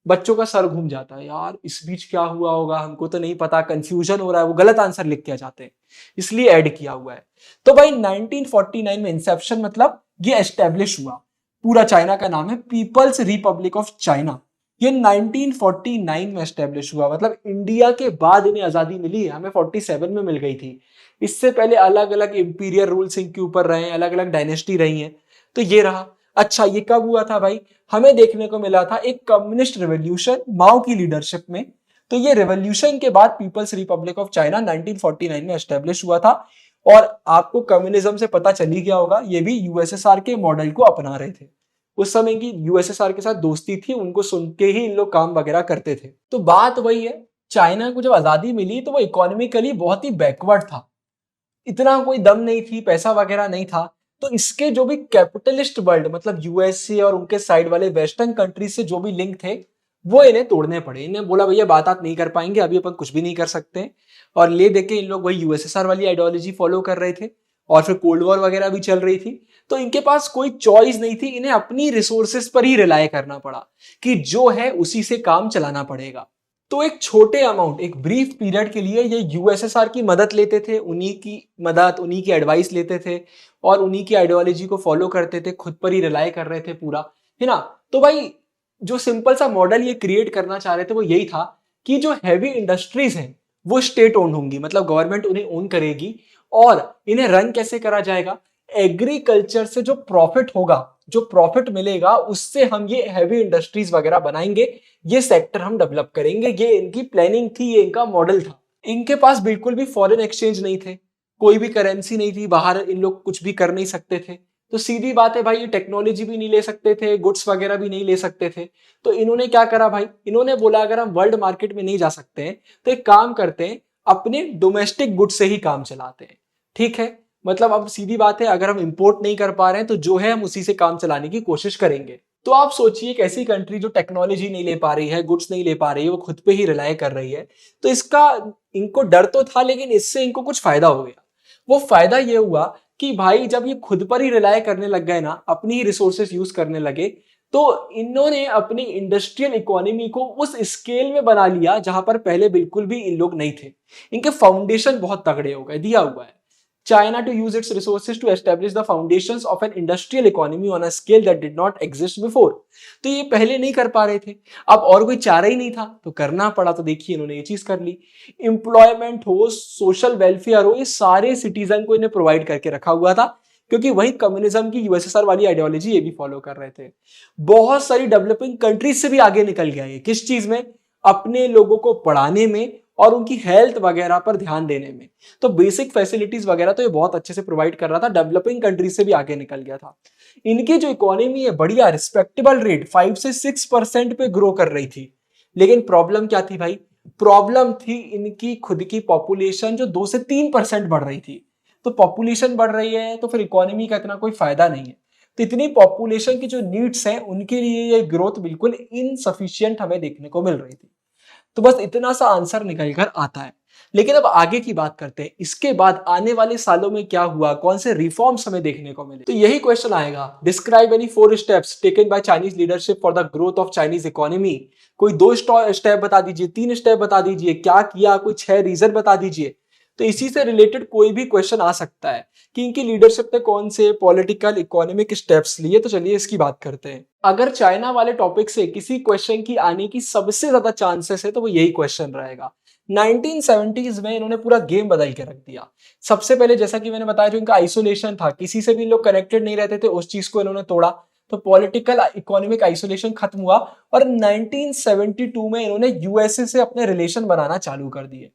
बच्चों का सर घूम जाता है, यार इस बीच क्या हुआ होगा, हमको तो नहीं पता, कंफ्यूजन हो रहा है, वो गलत आंसर लिख के आ जाते हैं, इसलिए ऐड किया हुआ है। तो भाई 1949 में इंसेप्शन मतलब ये एस्टेब्लिश हुआ, पूरा चाइना का नाम है पीपल्स रिपब्लिक ऑफ चाइना। ये 1949 में एस्टेब्लिश हुआ, मतलब इंडिया के बाद इन्हें आजादी मिली है, हमें 47 में मिल गई थी। इससे पहले अलग अलग इंपीरियल रूल्स इनके ऊपर रहे हैं, अलग अलग डायनेस्टी रही हैं। तो ये रहा। अच्छा, ये कब हुआ था भाई, हमें देखने को मिला था एक कम्युनिस्ट रेवोल्यूशन माओ की लीडरशिप में। तो ये रेवोल्यूशन के बाद पीपल्स रिपब्लिक ऑफ चाइना 1949 में एस्टेब्लिश हुआ था। और आपको कम्युनिज्म से पता चल ही गया होगा, ये भी यूएसएसआर के मॉडल को अपना रहे थे। उस समय की यूएसएसआर के साथ दोस्ती थी, उनको सुन के ही इन लोग काम वगैरह करते थे। तो बात वही है, चाइना को जब आजादी मिली तो वो इकोनॉमिकली बहुत ही बैकवर्ड था, इतना कोई दम नहीं थी, पैसा वगैरह नहीं था। तो इसके जो भी कैपिटलिस्ट वर्ल्ड मतलब यूएसए और उनके साइड वाले वेस्टर्न कंट्रीज से जो भी लिंक थे वो इन्हें तोड़ने पड़े। इन्हें बोला भैया बात नहीं कर पाएंगे, अभी अपन कुछ भी नहीं कर सकते। और ले देके इन लोग वही यूएसएसआर वाली आइडियोलॉजी फॉलो कर रहे थे और फिर कोल्ड वॉर वगैरह भी चल रही थी। तो इनके पास कोई चॉइस नहीं थी, इन्हें अपनी रिसोर्सेस पर ही रिलाय करना पड़ा कि जो है उसी से काम चलाना पड़ेगा। तो एक छोटे अमाउंट, एक ब्रीफ पीरियड के लिए ये यूएसएसआर की मदद लेते थे, उन्हीं की मदद, उन्हीं की एडवाइस लेते थे और उन्हीं की आइडियोलॉजी को फॉलो करते थे, खुद पर ही रिलाय कर रहे थे पूरा, है ना। तो भाई जो सिंपल सा मॉडल ये क्रिएट करना चाह रहे थे वो यही था कि जो हैवी इंडस्ट्रीज हैं वो स्टेट ओन होंगी, मतलब गवर्नमेंट उन्हें ओन करेगी। और इन्हें रन कैसे करा जाएगा, एग्रीकल्चर से जो प्रॉफिट होगा, जो प्रॉफिट मिलेगा उससे हम ये हैवी इंडस्ट्रीज वगैरह बनाएंगे, ये सेक्टर हम डेवलप करेंगे। ये इनकी प्लानिंग थी, ये इनका मॉडल था। इनके पास बिल्कुल भी फॉरेन एक्सचेंज नहीं थे, कोई भी करेंसी नहीं थी, बाहर इन लोग कुछ भी कर नहीं सकते थे। तो सीधी बात है भाई, ये टेक्नोलॉजी भी नहीं ले सकते थे, गुड्स वगैरह भी नहीं ले सकते थे। तो इन्होंने क्या करा भाई, इन्होंने बोला अगर हम वर्ल्ड मार्केट में नहीं जा सकते हैं तो एक काम करते हैं, अपने डोमेस्टिक गुड्स से ही काम चलाते हैं। ठीक है, मतलब अब सीधी बात है, अगर हम इंपोर्ट नहीं कर पा रहे हैं तो जो है हम उसी से काम चलाने की कोशिश करेंगे। तो आप सोचिए एक ऐसी कंट्री जो टेक्नोलॉजी नहीं ले पा रही है, गुड्स नहीं ले पा रही है, वो खुद पे ही रिलाय कर रही है। तो इसका इनको डर तो था, लेकिन इससे इनको कुछ फायदा हो गया। वो फायदा ये हुआ कि भाई जब ये खुद पर ही रिलाय करने लग गए ना, अपनी ही रिसोर्सेस यूज करने लगे, तो इन्होंने अपनी इंडस्ट्रियल इकोनॉमी को उस स्केल में बना लिया जहां पर पहले बिल्कुल भी इन लोग नहीं थे। इनके फाउंडेशन बहुत तगड़े हो गए, दिया हुआ है। China to use its resources to establish the foundations of an industrial economy on a scale that did not exist before। तो ये पहले नहीं कर पा रहे थे, अब और कोई चारा ही नहीं था तो करना पड़ा। तो देखिए इन्होंने ये चीज कर ली। एम्प्लॉयमेंट हो, सोशल वेलफेयर हो, ये सारे सिटीजन को इन्हें प्रोवाइड करके रखा हुआ था, क्योंकि वही कम्युनिज्म की यूएसएसआर वाली आइडियोलॉजी ये भी फॉलो कर रहे थे। बहुत सारी डेवलपिंग कंट्रीज से भी आगे निकल गया ये, किस चीज में, अपने लोगों को पढ़ाने में और उनकी हेल्थ वगैरह पर ध्यान देने में। तो बेसिक फैसिलिटीज वगैरह तो ये बहुत अच्छे से प्रोवाइड कर रहा था, डेवलपिंग कंट्रीज से भी आगे निकल गया था। इनकी जो इकोनॉमी है बढ़िया रिस्पेक्टेबल रेट 5 से 6% पे ग्रो कर रही थी। लेकिन प्रॉब्लम क्या थी भाई, प्रॉब्लम थी इनकी खुद की पॉपुलेशन जो 2 से 3% बढ़ रही थी। तो पॉपुलेशन बढ़ रही है तो फिर इकोनॉमी का इतना कोई फायदा नहीं है। तो इतनी पॉपुलेशन की जो नीड्स हैं उनके लिए ये ग्रोथ बिल्कुल इनसफिशियंट हमें देखने को मिल रही थी। तो बस इतना सा आंसर निकल कर आता है। लेकिन अब आगे की बात करते हैं, इसके बाद आने वाले सालों में क्या हुआ, कौन से रिफॉर्म्स हमें देखने को मिले। तो यही क्वेश्चन आएगा, describe any 4 steps taken by Chinese leadership for the growth of Chinese economy. कोई 2 स्टेप बता दीजिए, 3 स्टेप बता दीजिए, क्या किया, कोई 6 रीजन बता दीजिए। तो इसी से रिलेटेड कोई भी क्वेश्चन आ सकता है कि इनकी लीडरशिप ने कौन से पॉलिटिकल इकोनॉमिक स्टेप्स लिए। तो चलिए इसकी बात करते हैं। अगर चाइना वाले टॉपिक से किसी क्वेश्चन की आने की सबसे ज्यादा चांसेस है तो वो यही क्वेश्चन रहेगा। 1970s में इन्होंने पूरा गेम बदल के रख दिया। सबसे पहले जैसा कि मैंने बताया, जो इनका आइसोलेशन था, किसी से भी लोग कनेक्टेड नहीं रहते थे, उस चीज को इन्होंने तोड़ा। तो पॉलिटिकल इकोनॉमिक आइसोलेशन खत्म हुआ और 1972 में इन्होंने यूएसए से अपने रिलेशन बनाना चालू कर दिए।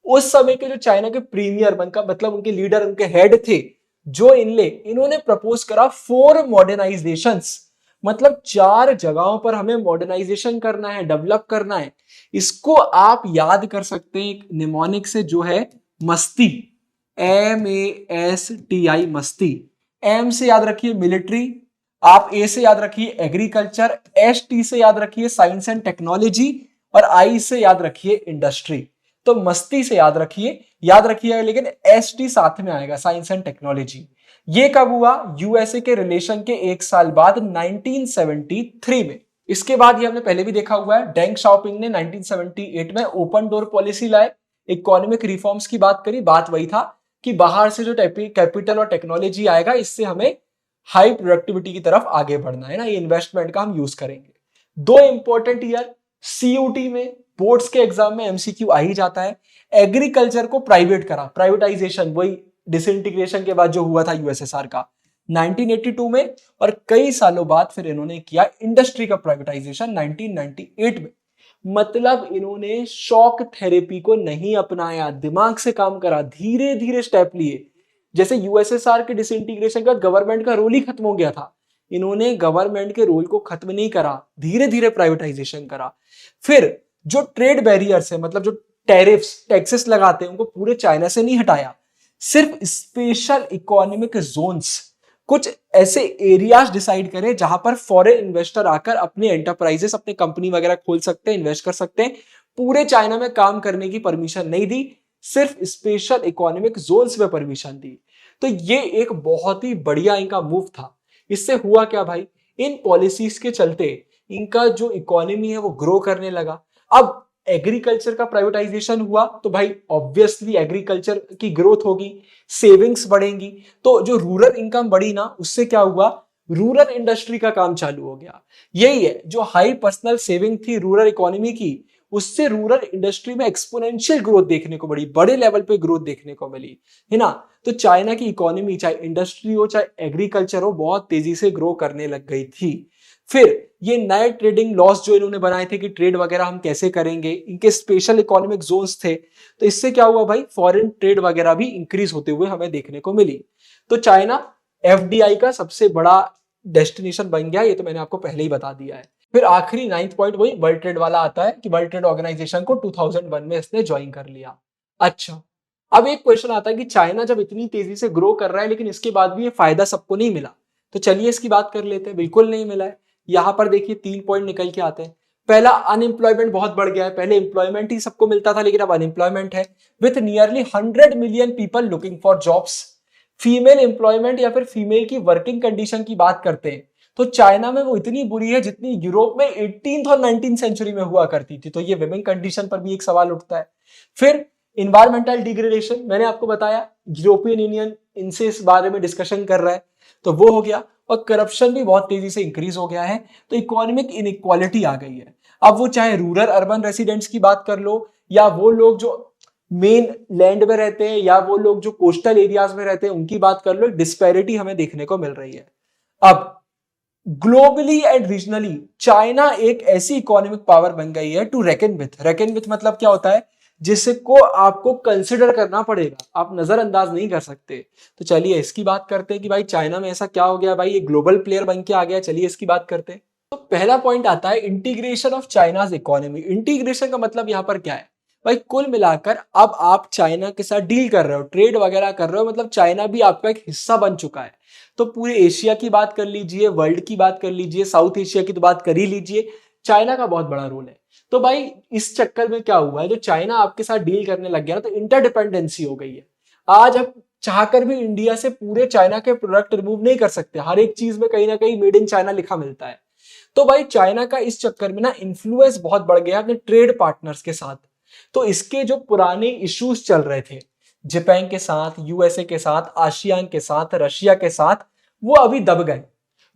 उस समय के जो चाइना के प्रीमियर बनका मतलब उनके लीडर, उनके हेड थे जो इन्होंने प्रपोज करा 4 मॉडर्नाइजेशंस, मतलब 4 जगहों पर हमें मॉडर्नाइजेशन करना है, डेवलप करना है। इसको आप याद कर सकते हैं एक निमोनिक से, जो है मस्ती, MASTI, मस्ती। M से याद रखिए मिलिट्री, आप A से याद रखिए एग्रीकल्चर, ST से याद रखिए साइंस एंड टेक्नोलॉजी और I से याद रखिए इंडस्ट्री। तो मस्ती से याद रखिए, लेकिन ST साथ में आएगा, साइंस एंड टेक्नोलॉजी। ये कब हुआ, यूएसए के रिलेशन के 1 साल बाद 1973 में। इसके बाद ये हमने पहले भी देखा हुआ है, डेंग शाओपिंग ने 1978 में ओपन डोर पॉलिसी लाए, इकोनॉमिक रिफॉर्म्स की बात करी। बात वही था कि बाहर से जो कैपिटल और टेक्नोलॉजी आएगा, इससे हमें हाई प्रोडक्टिविटी की तरफ आगे बढ़ना है ना, ये इन्वेस्टमेंट का हम यूज करेंगे। 2 इंपॉर्टेंट ईयर, सीयूटी में बोर्ड्स के एग्जाम में MCQ आ ही जाता है। एग्रीकल्चर को प्राइवेट करा, प्राइवेटाइजेशन, वही डिसइंटीग्रेशन के बाद जो हुआ था यूएसएसआर का 1982 में, और कई सालों बाद फिर इन्होंने किया इंडस्ट्री का प्राइवेटाइजेशन 1998 में। मतलब इन्होंने शॉक थेरेपी को नहीं अपनाया, दिमाग से काम करा, धीरे धीरे स्टेप लिए। जैसे यूएसएसआर के डिसइंटीग्रेशन के बाद गवर्नमेंट का रोल ही खत्म हो गया था, इन्होंने गवर्नमेंट के रोल को खत्म नहीं करा, धीरे धीरे प्राइवेटाइजेशन करा। फिर जो ट्रेड बैरियर्स है, मतलब जो टैरिफ्स टैक्सेस लगाते हैं, उनको पूरे चाइना से नहीं हटाया, सिर्फ स्पेशल इकोनॉमिक जोन्स, कुछ ऐसे एरियाज डिसाइड करें जहां पर फॉरेन इन्वेस्टर आकर अपने एंटरप्राइजेस, अपने कंपनी वगैरह खोल सकते हैं, इन्वेस्ट कर सकते हैं। पूरे चाइना में काम करने की परमिशन नहीं दी, सिर्फ स्पेशल इकोनॉमिक जोन्स में परमिशन दी। तो ये एक बहुत ही बढ़िया इनका मूव था। इससे हुआ क्या भाई, इन पॉलिसीज के चलते इनका जो इकोनॉमी है वो ग्रो करने लगा। अब एग्रीकल्चर का प्राइवेटाइजेशन हुआ तो भाई ऑब्वियसली एग्रीकल्चर की ग्रोथ होगी, सेविंग्स बढ़ेंगी, तो जो रूरल इनकम बढ़ी ना, उससे क्या हुआ, रूरल इंडस्ट्री का काम चालू हो गया। यही है, जो हाई पर्सनल सेविंग थी रूरल इकोनॉमी की, उससे रूरल इंडस्ट्री में एक्सपोनेंशियल ग्रोथ देखने को मिली, बड़े लेवल पे ग्रोथ देखने को मिली, है ना। तो चाइना की इकोनॉमी, चाहे इंडस्ट्री हो चाहे एग्रीकल्चर हो, बहुत तेजी से ग्रो करने लग गई थी। फिर ये नए ट्रेडिंग लॉस जो इन्होंने बनाए थे कि ट्रेड वगैरह हम कैसे करेंगे, इनके स्पेशल इकोनॉमिक जोन्स थे, तो इससे क्या हुआ भाई, फॉरेन ट्रेड वगैरह भी इंक्रीज होते हुए हमें देखने को मिली। तो चाइना एफडीआई का सबसे बड़ा डेस्टिनेशन बन गया, ये तो मैंने आपको पहले ही बता दिया है। फिर आखिरी 9th पॉइंट वही वर्ल्ड ट्रेड वाला आता है कि वर्ल्ड ट्रेड ऑर्गेनाइजेशन को 2001 में इसने ज्वाइन कर लिया। अच्छा, अब एक क्वेश्चन आता है कि चाइना जब इतनी तेजी से ग्रो कर रहा है लेकिन इसके बाद भी ये फायदा सबको नहीं मिला, तो चलिए इसकी बात कर लेते हैं। बिल्कुल नहीं मिला है। यहां पर देखिए 3 पॉइंट निकल के आते हैं। पहला, अनएम्प्लॉयमेंट बहुत बढ़ गया है। पहले एम्प्लॉयमेंट ही सबको मिलता था लेकिन अब अनएम्प्लॉयमेंट है, with nearly 100 million people looking for jobs. Female employment या फिर फीमेल की वर्किंग कंडीशन की बात करते हैं तो चाइना में वो इतनी बुरी है जितनी यूरोप में 18th और 19th सेंचुरी में हुआ करती थी। तो ये विमेन कंडीशन पर भी एक सवाल उठता है। फिर इन्वायरमेंटल डिग्रेडेशन, मैंने आपको बताया यूरोपियन यूनियन इनसे इस बारे में डिस्कशन कर रहा है, तो वो हो गया। और करप्शन भी बहुत तेजी से इंक्रीज हो गया है, तो इकोनॉमिक इनइक्वालिटी आ गई है। अब वो चाहे रूरल अर्बन रेसिडेंट्स की बात कर लो, या वो लोग जो मेन लैंड में रहते हैं, या वो लोग जो कोस्टल एरियाज में रहते हैं, उनकी बात कर लो, डिस्पैरिटी हमें देखने को मिल रही है। अब ग्लोबली एंड रीजनली चाइना एक ऐसी इकोनॉमिक पावर बन गई है to reckon with. Reckon with मतलब क्या होता है, जिसको आपको कंसिडर करना पड़ेगा, आप नजरअंदाज नहीं कर सकते। तो चलिए इसकी बात करते हैं कि भाई चाइना में ऐसा क्या हो गया, भाई ये ग्लोबल प्लेयर बन के आ गया। चलिए इसकी बात करते हैं। तो पहला पॉइंट आता है integration of China's economy. Integration का मतलब यहां पर क्या है भाई, कुल मिलाकर अब आप चाइना के साथ डील कर रहे हो, ट्रेड वगैरह कर रहे हो, मतलब चाइना भी आपका एक हिस्सा बन चुका है। तो पूरे एशिया की बात कर लीजिए, वर्ल्ड की बात कर लीजिए, साउथ एशिया की तो बात कर ही लीजिए, चाइना का बहुत बड़ा रोल है। तो भाई इस चक्कर में क्या हुआ है, जो चाइना आपके साथ डील करने लग गया ना, तो इंटरडिपेंडेंसी हो गई है। आज आप चाहकर भी इंडिया से पूरे चाइना के प्रोडक्ट रिमूव नहीं कर सकते, हर एक चीज में कहीं ना कहीं मेड इन चाइना लिखा मिलता है। तो भाई चाइना का इस चक्कर में ना इन्फ्लुएंस बहुत बढ़ गया अपने ट्रेड पार्टनर्स के साथ। तो इसके जो पुराने इश्यूज चल रहे थे जापान के साथ, यूएसए के साथ, आसियान के साथ, रशिया के साथ, वो अभी दब गए,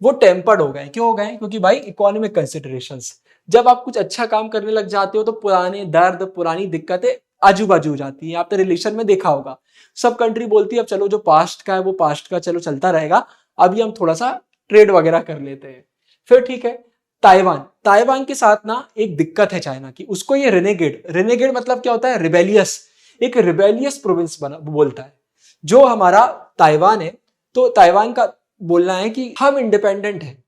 वो टेम्पर्ड हो गए। क्यों हो गए, क्योंकि भाई इकोनॉमिक कंसिडरेशंस। जब आप कुछ अच्छा काम करने लग जाते हो तो पुराने दर्द, पुरानी दिक्कतें आजू बाजू हो जाती है। आपने रिलेशन में देखा होगा, सब कंट्री बोलती है अब चलो जो पास्ट का है वो पास्ट का चलो चलता रहेगा, अभी हम थोड़ा सा ट्रेड वगैरह कर लेते हैं। फिर ठीक है, ताइवान, ताइवान के साथ ना एक दिक्कत है चाइना की, उसको ये रेनेगेड, रेनेगेड मतलब क्या होता है, रिबेलियस, एक रिबेलियस प्रोविंस बना बोलता है जो हमारा ताइवान है। तो ताइवान का बोलना है कि हम इंडिपेंडेंट हैं,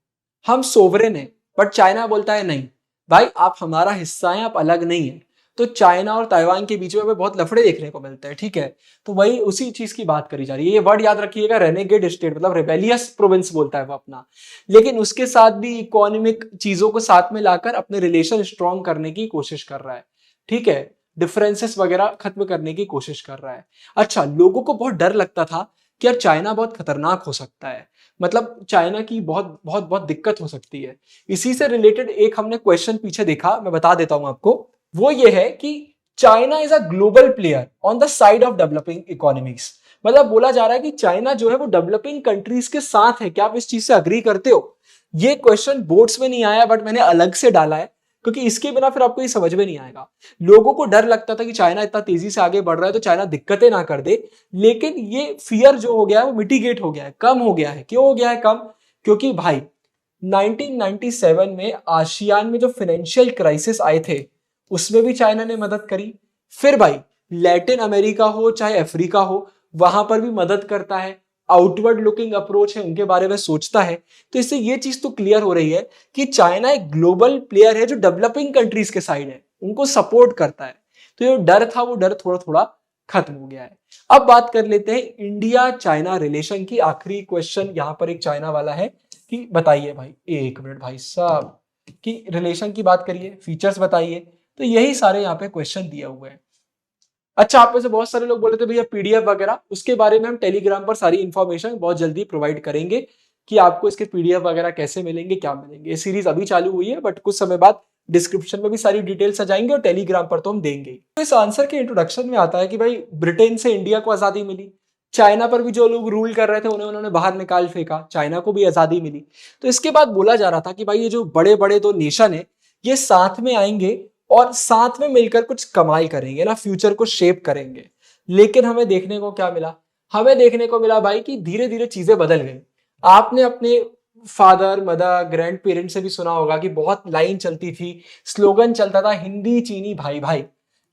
हम सोवरेन हैं, बट चाइना बोलता है नहीं भाई आप हमारा हिस्सा हैं, आप अलग नहीं है। तो चाइना और ताइवान के बीच में बहुत लफड़े देखने को मिलते हैं, ठीक है। तो वही उसी चीज की बात करी जा रही है। ये वर्ड याद रखिएगा, रेनेगेड स्टेट मतलब रिबेलियस प्रोविंस बोलता है वो अपना, लेकिन उसके साथ भी इकोनॉमिक चीजों को साथ में लाकर अपने रिलेशन स्ट्रॉन्ग करने की कोशिश कर रहा है, ठीक है, डिफरेंसेस वगैरह खत्म करने की कोशिश कर रहा है। अच्छा, लोगों को बहुत डर लगता था कि यार चाइना बहुत खतरनाक हो सकता है, मतलब चाइना की बहुत बहुत बहुत दिक्कत हो सकती है। इसी से रिलेटेड एक हमने क्वेश्चन पीछे देखा, मैं बता देता हूं आपको। वो ये है कि China is a global player on the side of developing economies. मतलब बोला जा रहा है कि चाइना जो है वो डेवलपिंग कंट्रीज के साथ है। क्या आप इस चीज से अग्री करते हो? ये क्वेश्चन बोर्ड्स में नहीं आया, बट मैंने अलग से डाला है क्योंकि इसके बिना फिर आपको ये समझ में नहीं आएगा। लोगों को डर लगता था कि चाइना इतना तेजी से आगे बढ़ रहा है तो चाइना दिक्कतें ना कर दे, लेकिन ये फियर जो हो गया है वो मिटिगेट हो गया है, कम हो गया है। क्यों हो गया है कम? क्योंकि भाई 1997 में आसियान में जो फाइनेंशियल क्राइसिस आए थे उसमें भी चाइना ने मदद करी। फिर भाई लैटिन अमेरिका हो चाहे अफ्रीका हो, वहां पर भी मदद करता है, आउटवर्ड लुकिंग अप्रोच है उनके बारे में सोचता है। तो इससे ये चीज तो क्लियर हो रही है कि चाइना एक ग्लोबल प्लेयर है जो डेवलपिंग कंट्रीज के साइड है, उनको सपोर्ट करता है। तो ये डर था, वो डर थोड़ा थोड़ा खत्म हो गया है। अब बात कर लेते हैं इंडिया चाइना रिलेशन की। आखिरी क्वेश्चन यहां पर एक चाइना वाला है कि बताइए भाई, एक मिनट भाई साहब, कि रिलेशन की बात करिए, फीचर्स बताइए। तो यही सारे यहाँ पे क्वेश्चन दिए हुए हैं। अच्छा, आप में से बहुत सारे लोग बोले थे भैया पीडीएफ वगैरह, उसके बारे में हम टेलीग्राम पर सारी इंफॉर्मेशन बहुत जल्दी प्रोवाइड करेंगे कि आपको इसके पीडीएफ वगैरह कैसे मिलेंगे, क्या मिलेंगे। ये सीरीज अभी चालू हुई है, बट कुछ समय बाद डिस्क्रिप्शन में भी सारी डिटेल्स आ जाएंगे और टेलीग्राम पर तो हम देंगे। तो इस आंसर के इंट्रोडक्शन में आता है कि भाई ब्रिटेन से इंडिया को आजादी मिली, चाइना पर भी जो लोग रूल कर रहे थे उन्होंने बाहर निकाल फेंका, चाइना को भी आजादी मिली। तो इसके बाद बोला जा रहा था कि भाई ये जो बड़े बड़े दो नेशन है ये साथ में आएंगे और साथ में मिलकर कुछ कमाई करेंगे ना, फ्यूचर को शेप करेंगे। लेकिन हमें देखने को क्या मिला? हमें देखने को मिला भाई कि धीरे धीरे चीजें बदल गई। आपने अपने फादर मदर ग्रैंड पेरेंट्स से भी सुना होगा कि बहुत लाइन चलती थी, स्लोगन चलता था, हिंदी चीनी भाई भाई,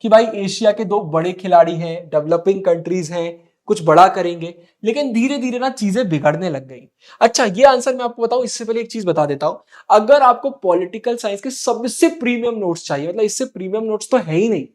कि भाई एशिया के दो बड़े खिलाड़ी हैं, डेवलपिंग कंट्रीज हैं, कुछ बड़ा करेंगे। लेकिन धीरे धीरे ना चीजें बिगड़ने लग गई। अच्छा, ये आंसर मैं आपको बताऊं, इससे पहले एक चीज बता देता हूं। अगर आपको पॉलिटिकल साइंस के सबसे प्रीमियम नोट्स चाहिए, मतलब इससे प्रीमियम नोट्स तो है ही नहीं,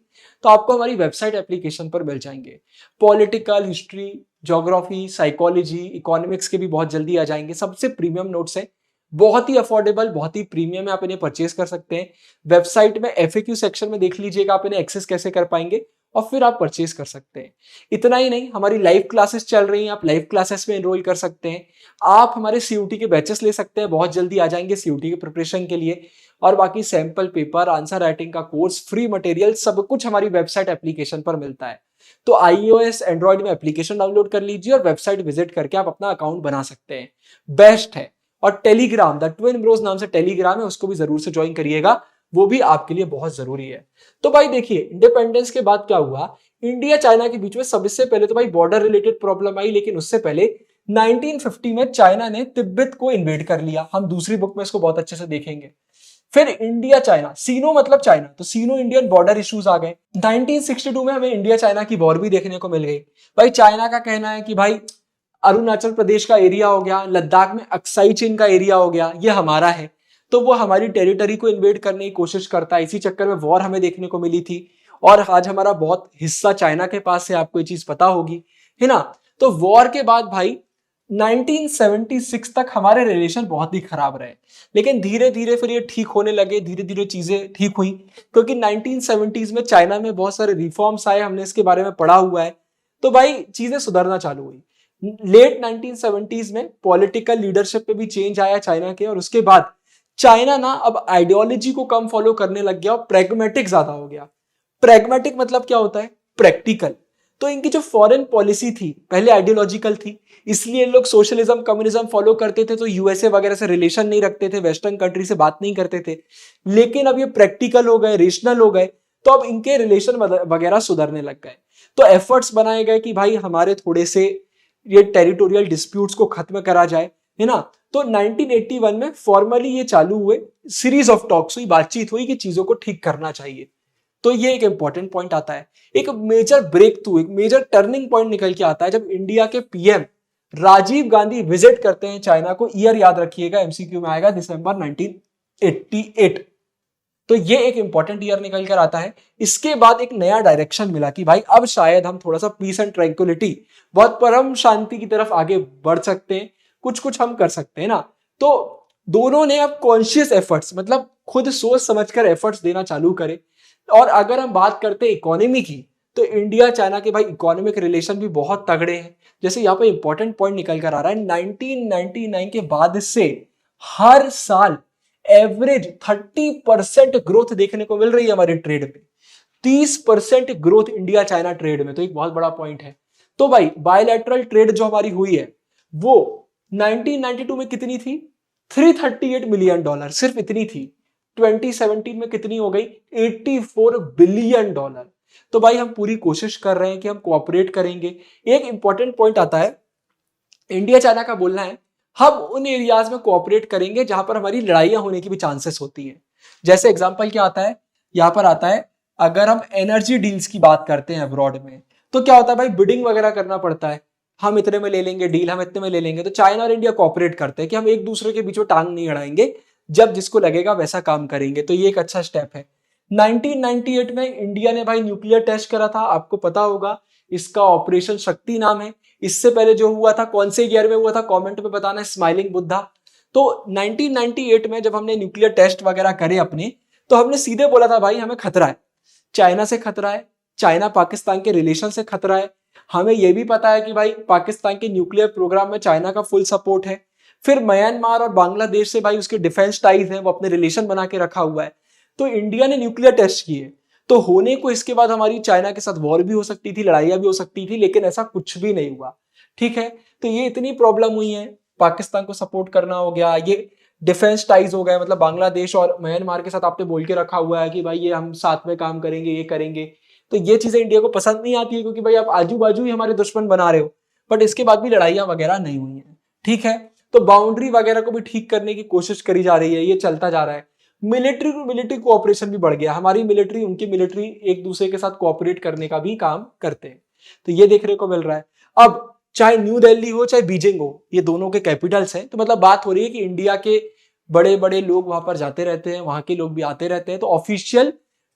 तो आपको हमारी वेबसाइट एप्लीकेशन पर मिल जाएंगे। Political, history, geography, psychology, economics के भी बहुत जल्दी आ जाएंगे। सबसे प्रीमियम नोट्स है, बहुत ही अफोर्डेबल, बहुत ही प्रीमियम है, आप इन्हें परचेज कर सकते हैं। वेबसाइट में एफएक्यू सेक्शन में देख लीजिएगा आप इन्हें एक्सेस कैसे कर पाएंगे, और फिर आप परचेज कर सकते हैं। इतना ही नहीं, हमारी लाइव क्लासेस चल रही हैं, आप लाइव क्लासेस में एनरोल कर सकते हैं। आप हमारे सीयूटी के बैचेस ले सकते हैं, बहुत जल्दी आ जाएंगे सीयूटी के प्रिपरेशन के लिए। और बाकी सैंपल पेपर, आंसर राइटिंग का कोर्स, फ्री मटेरियल, सब कुछ हमारी वेबसाइट एप्लीकेशन पर मिलता है। तो iOS एंड्रॉइड में एप्लीकेशन डाउनलोड कर लीजिए और वेबसाइट विजिट करके आप अपना अकाउंट बना सकते हैं। बेस्ट है। और टेलीग्राम, द ट्विन ब्रोस नाम से टेलीग्राम है, उसको भी जरूर से ज्वाइन करिएगा, वो भी आपके लिए बहुत जरूरी है। तो भाई देखिए, इंडिपेंडेंस के बाद क्या हुआ, इंडिया चाइना के बीच में सबसे पहले तो भाई बॉर्डर रिलेटेड प्रॉब्लम आई। लेकिन उससे पहले 1950 में चाइना ने तिब्बत को इन्वेड कर लिया। हम दूसरी बुक में इसको बहुत अच्छे से देखेंगे। फिर इंडिया चाइना, सीनो मतलब चाइना, तो सीनो इंडियन बॉर्डर इश्यूज आ गए। 1962 में हमें इंडिया चाइना की वॉर भी देखने को मिल गई। भाई चाइना का कहना है कि भाई अरुणाचल प्रदेश का एरिया हो गया, लद्दाख में अक्साई चीन का एरिया हो गया, ये हमारा है। तो वो हमारी टेरिटरी को इन्वेड करने की कोशिश करता है। इसी चक्कर में वॉर हमें देखने को मिली थी। और आज हमारा बहुत हिस्सा चाइना के पास है, आपको ये चीज पता होगी, है ना। तो वॉर के बाद भाई 1976 तक हमारे रिलेशन बहुत ही खराब रहे। लेकिन धीरे धीरे फिर ये ठीक होने लगे, धीरे धीरे चीजें ठीक हुई, क्योंकि 1970s में चाइना में बहुत सारे रिफॉर्म्स आए, हमने इसके बारे में पढ़ा हुआ है। तो भाई चीजें सुधरना चालू हुई। लेट 1970s में पॉलिटिकल लीडरशिप पे भी चेंज आया चाइना के, और उसके बाद चाइना ना अब आइडियोलॉजी को कम फॉलो करने लग गया और प्रेगमेटिक ज्यादा हो गया। प्रेगमेटिक मतलब क्या होता है? प्रैक्टिकल। तो इनकी जो फॉरेन पॉलिसी थी पहले आइडियोलॉजिकल थी, इसलिए लोग सोशलिज्म कम्युनिज्म फॉलो करते थे, तो यूएसए वगैरह से रिलेशन नहीं रखते थे, वेस्टर्न कंट्री से बात नहीं करते थे। लेकिन अब ये प्रैक्टिकल हो गए, रेशनल हो गए, तो अब इनके रिलेशन वगैरह सुधरने लग गए। तो एफर्ट्स बनाए गए कि भाई हमारे थोड़े से ये टेरिटोरियल डिस्प्यूट्स को खत्म करा जाए, है ना। तो 1981 में फॉर्मली ये चालू हुए, सीरीज ऑफ टॉक्स हुई, बातचीत हुई कि चीजों को ठीक करना चाहिए। तो ये एक इंपॉर्टेंट पॉइंट आता है। एक मेजर ब्रेक थ्रू, एक मेजर टर्निंग पॉइंट निकल के आता है जब इंडिया के पीएम राजीव गांधी विजिट करते हैं चाइना को। ईयर याद रखिएगा, एमसीक्यू में आएगा, दिसंबर 1988। तो ये एक इंपॉर्टेंट ईयर निकल कर आता है। इसके बाद एक नया डायरेक्शन मिला कि भाई अब शायद हम थोड़ा सा पीस एंड ट्रैंक्विलिटी, बहुत परम शांति की तरफ आगे बढ़ सकते हैं, कुछ कुछ हम कर सकते हैं ना। तो दोनों ने अब कॉन्शियस एफर्ट्स, मतलब खुद सोच समझकर एफर्ट्स देना चालू करे। और अगर हम बात करते हैं इकोनॉमी की, तो इंडिया चाइना के भाई इकोनॉमिक रिलेशन भी बहुत तगड़े हैं। जैसे यहाँ पे इंपॉर्टेंट पॉइंट निकल कर आ रहा है, 1999 के बाद से हर साल एवरेज 30% ग्रोथ देखने को मिल रही है हमारे ट्रेड में। 30% ग्रोथ इंडिया चाइना ट्रेड में, तो एक बहुत बड़ा पॉइंट है। तो भाई बायलैटरल ट्रेड जो हमारी हुई है वो 1992 में कितनी थी? $338 मिलियन, सिर्फ इतनी थी। 2017 में कितनी हो गई? $84 बिलियन। तो भाई हम पूरी कोशिश कर रहे हैं कि हम कोऑपरेट करेंगे। एक इंपॉर्टेंट पॉइंट आता है, इंडिया चाइना का बोलना है हम उन एरियाज में कोऑपरेट करेंगे जहां पर हमारी लड़ाइयां होने की भी चांसेस होती हैं। जैसे एग्जांपल क्या आता है, यहां पर आता है, अगर हम एनर्जी डील्स की बात करते हैं अब्रॉड में, तो क्या होता है भाई, बिडिंग वगैरह करना पड़ता है, हम इतने में ले लेंगे डील, हम इतने में ले लेंगे। तो चाइना और इंडिया कोऑपरेट करते हैं कि हम एक दूसरे के बीच में टांग नहीं अड़ाएंगे, जब जिसको लगेगा वैसा काम करेंगे। तो ये एक अच्छा स्टेप है। 1998 में इंडिया ने भाई न्यूक्लियर टेस्ट करा था, आपको पता होगा, इसका ऑपरेशन शक्ति नाम है। इससे पहले जो हुआ था कौन से ईयर में हुआ था, कमेंट में बताना, स्माइलिंग बुद्धा। तो 1998 में जब हमने न्यूक्लियर टेस्ट वगैरह करे अपने, तो हमने सीधे बोला था भाई हमें खतरा है, चाइना से खतरा है, चाइना पाकिस्तान के रिलेशन से खतरा है। हमें यह भी पता है कि भाई पाकिस्तान के न्यूक्लियर प्रोग्राम में चाइना का फुल सपोर्ट है। फिर म्यांमार और बांग्लादेश से भाई उसके डिफेंस टाइज हैं, वो अपने रिलेशन बना के रखा हुआ है। तो इंडिया ने न्यूक्लियर टेस्ट किए, तो होने को इसके बाद हमारी चाइना के साथ वॉर भी हो सकती थी, लड़ाइयां भी हो सकती थी, लेकिन ऐसा कुछ भी नहीं हुआ। ठीक है, तो ये इतनी प्रॉब्लम हुई है, पाकिस्तान को सपोर्ट करना हो गया, ये डिफेंस टाइज हो गए, मतलब बांग्लादेश और म्यांमार के साथ आपने बोल के रखा हुआ है कि भाई ये हम साथ में काम करेंगे, ये करेंगे। तो ये चीजें इंडिया को पसंद नहीं आती है, क्योंकि भाई आप आजू बाजू ही हमारे दुश्मन बना रहे हो। बट इसके बाद भी लड़ाइयां वगैरह नहीं हुई है। ठीक है, तो बाउंड्री वगैरह को भी ठीक करने की कोशिश करी जा रही है, ये चलता जा रहा है। मिलिट्री टू मिलिट्री कोऑपरेशन भी बढ़ गया, हमारी मिलिट्री उनकी मिलिट्री एक दूसरे के साथ कोऑपरेट करने का भी काम करते हैं। तो ये देखने को मिल रहा है। अब चाहे न्यू दिल्ली हो चाहे बीजिंग हो, ये दोनों के कैपिटल्स हैं, तो मतलब बात हो रही है कि इंडिया के बड़े बड़े लोग वहां पर जाते रहते हैं, वहां के लोग भी आते रहते हैं, तो ऑफिशियल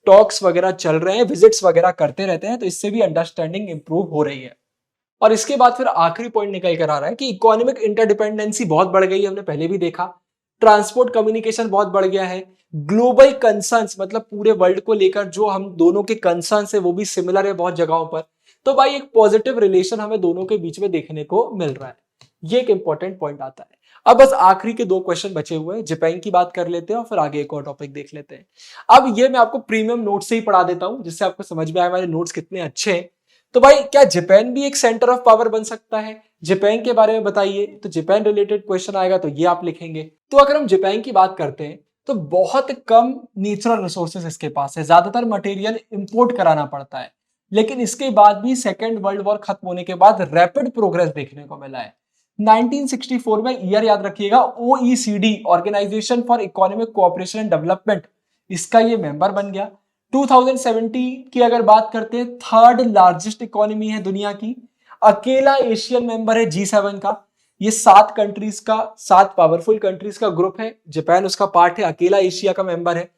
टॉक्स वगैरह चल रहे हैं, विजिट्स वगैरह करते रहते हैं, तो इससे भी अंडरस्टैंडिंग इंप्रूव हो रही है। और इसके बाद फिर आखिरी पॉइंट निकल कर आ रहा है कि इकोनॉमिक इंटरडिपेंडेंसी बहुत बढ़ गई है, हमने पहले भी देखा। ट्रांसपोर्ट कम्युनिकेशन बहुत बढ़ गया है। ग्लोबल कंसर्न्स, मतलब पूरे वर्ल्ड को लेकर जो हम दोनों के कंसर्न्स है वो भी सिमिलर है बहुत जगहों पर। तो भाई एक पॉजिटिव रिलेशन हमें दोनों के बीच में देखने को मिल रहा है, ये एक इंपॉर्टेंट पॉइंट आता है। अब बस आखिरी के 2 क्वेश्चन बचे हुए हैं, जापान की बात कर लेते हैं और फिर आगे एक और टॉपिक देख लेते हैं। अब ये मैं आपको प्रीमियम नोट से ही पढ़ा देता हूं, जिससे आपको समझ में आए हमारे नोट्स कितने अच्छे हैं। तो भाई क्या जापान भी एक सेंटर ऑफ पावर बन सकता है, जापान के बारे में बताइए। तो जापान रिलेटेड क्वेश्चन आएगा तो ये आप लिखेंगे। तो अगर हम जापान की बात करते हैं तो बहुत कम नेचुरल रिसोर्सेज इसके पास है, ज्यादातर मटेरियल इंपोर्ट कराना पड़ता है। लेकिन इसके बाद भी सेकेंड वर्ल्ड वॉर खत्म होने के बाद रैपिड प्रोग्रेस देखने को मिला है। 1964 में, ईयर याद रखिएगा, OECD organisation for economic cooperation and development, इसका ये मेंबर बन गया। 2017 की अगर बात करते हैं, 3rd लार्जेस्ट इकोनॉमी है दुनिया की, अकेला एशियन मेंबर है G7 का। ये 7 कंट्रीज का, 7 पावरफुल कंट्रीज का ग्रुप है, जापान उसका पार्ट है, अकेला एशिया का मेंबर है।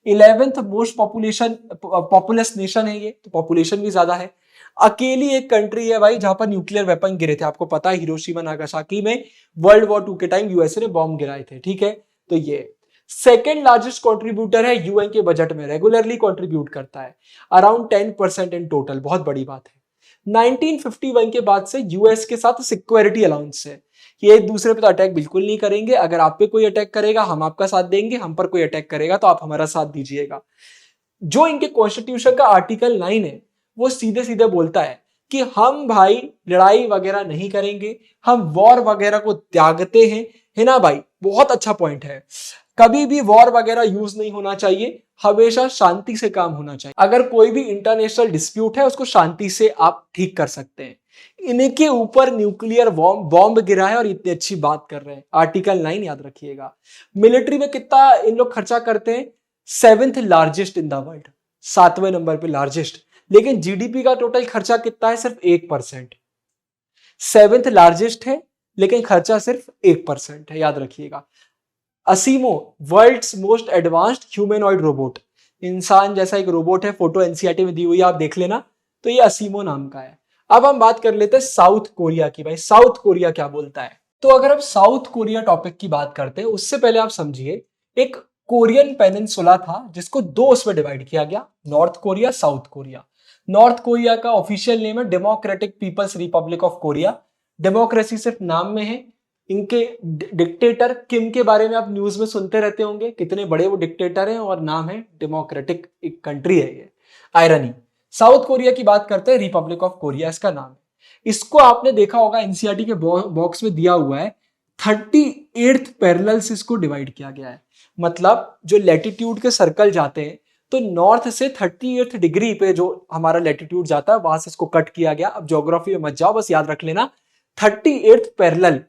11th मोस्ट पॉपुलस नेशन है ये, तो पॉपुलेशन भी ज्यादा है। अकेली एक कंट्री है भाई जहां पर न्यूक्लियर वेपन गिरे थे, आपको पता है हिरोशिमा नागासाकी में वर्ल्ड वॉर 2 के टाइम यूएसए ने बॉम्ब गिराए थे। ठीक है, तो ये सेकेंड लार्जेस्ट कंट्रीब्यूटर है यूएन के बजट में, रेगुलरली कंट्रीब्यूट करता है अराउंड 10% इन टोटल, बहुत बड़ी बात है। 1951 के बाद से यूएस के साथ सिक्योरिटी अलाउंस है, ये एक दूसरे पे तो अटैक बिल्कुल नहीं करेंगे, अगर आप पे कोई अटैक करेगा हम आपका साथ देंगे, हम पर कोई अटैक करेगा तो आप हमारा साथ दीजिएगा। जो इनके कॉन्स्टिट्यूशन का आर्टिकल 9 है वो सीधे सीधे बोलता है कि हम भाई लड़ाई वगैरह नहीं करेंगे, हम वॉर वगैरह को त्यागते हैं, है ना भाई, बहुत अच्छा पॉइंट है। कभी भी वॉर वगैरह यूज नहीं होना चाहिए, हमेशा शांति से काम होना चाहिए। अगर कोई भी इंटरनेशनल डिस्प्यूट है उसको शांति से आप ठीक कर सकते हैं। इनके ऊपर न्यूक्लियर बॉम्ब गिरा है और इतनी अच्छी बात कर रहे हैं, आर्टिकल 9 याद रखिएगा। मिलिट्री में कितना इन लोग खर्चा करते हैं, 7th largest in the world, 7वें नंबर पे लार्जेस्ट। लेकिन जीडीपी का टोटल खर्चा कितना है, सिर्फ 1%। 7th लार्जेस्ट है लेकिन खर्चा सिर्फ 1% है, याद रखिएगा। ASIMO, world's most advanced humanoid robot, इंसान जैसा एक रोबोट है, फोटो एनसीईआरटी में दी हुई है, आप देख लेना। तो ये असीमो नाम का है। अब हम बात कर लेते हैं साउथ कोरिया की। भाई साउथ कोरिया क्या बोलता है, तो अगर हम साउथ कोरिया टॉपिक की बात करते हैं उससे पहले आप समझिए, एक कोरियन पेनिनसुला था जिसको 2 उसमें डिवाइड किया गया, North Korea, South Korea. North Korea का ऑफिशियल नेम है Democratic People's Republic of Korea. Democracy सिर्फ नाम में है। इनके डिक्टेटर किम के बारे में आप न्यूज में सुनते रहते होंगे, कितने बड़े वो डिक्टेटर हैं, और नाम है डेमोक्रेटिक, एक कंट्री है ये, आयरनी। साउथ कोरिया की बात करते हैं, रिपब्लिक ऑफ कोरिया इसका नाम है। इसको आपने देखा होगा एनसीईआरटी के बॉक्स में दिया हुआ है, 38th पैरेलल से इसको डिवाइड किया गया है। मतलब जो लैटिट्यूड के सर्कल जाते हैं तो नॉर्थ से 38th डिग्री पे जो हमारा लैटिट्यूड जाता है वहां से इसको कट किया गया। अब ज्योग्राफी में मत जाओ, बस याद रख लेना 38th पैरेलल,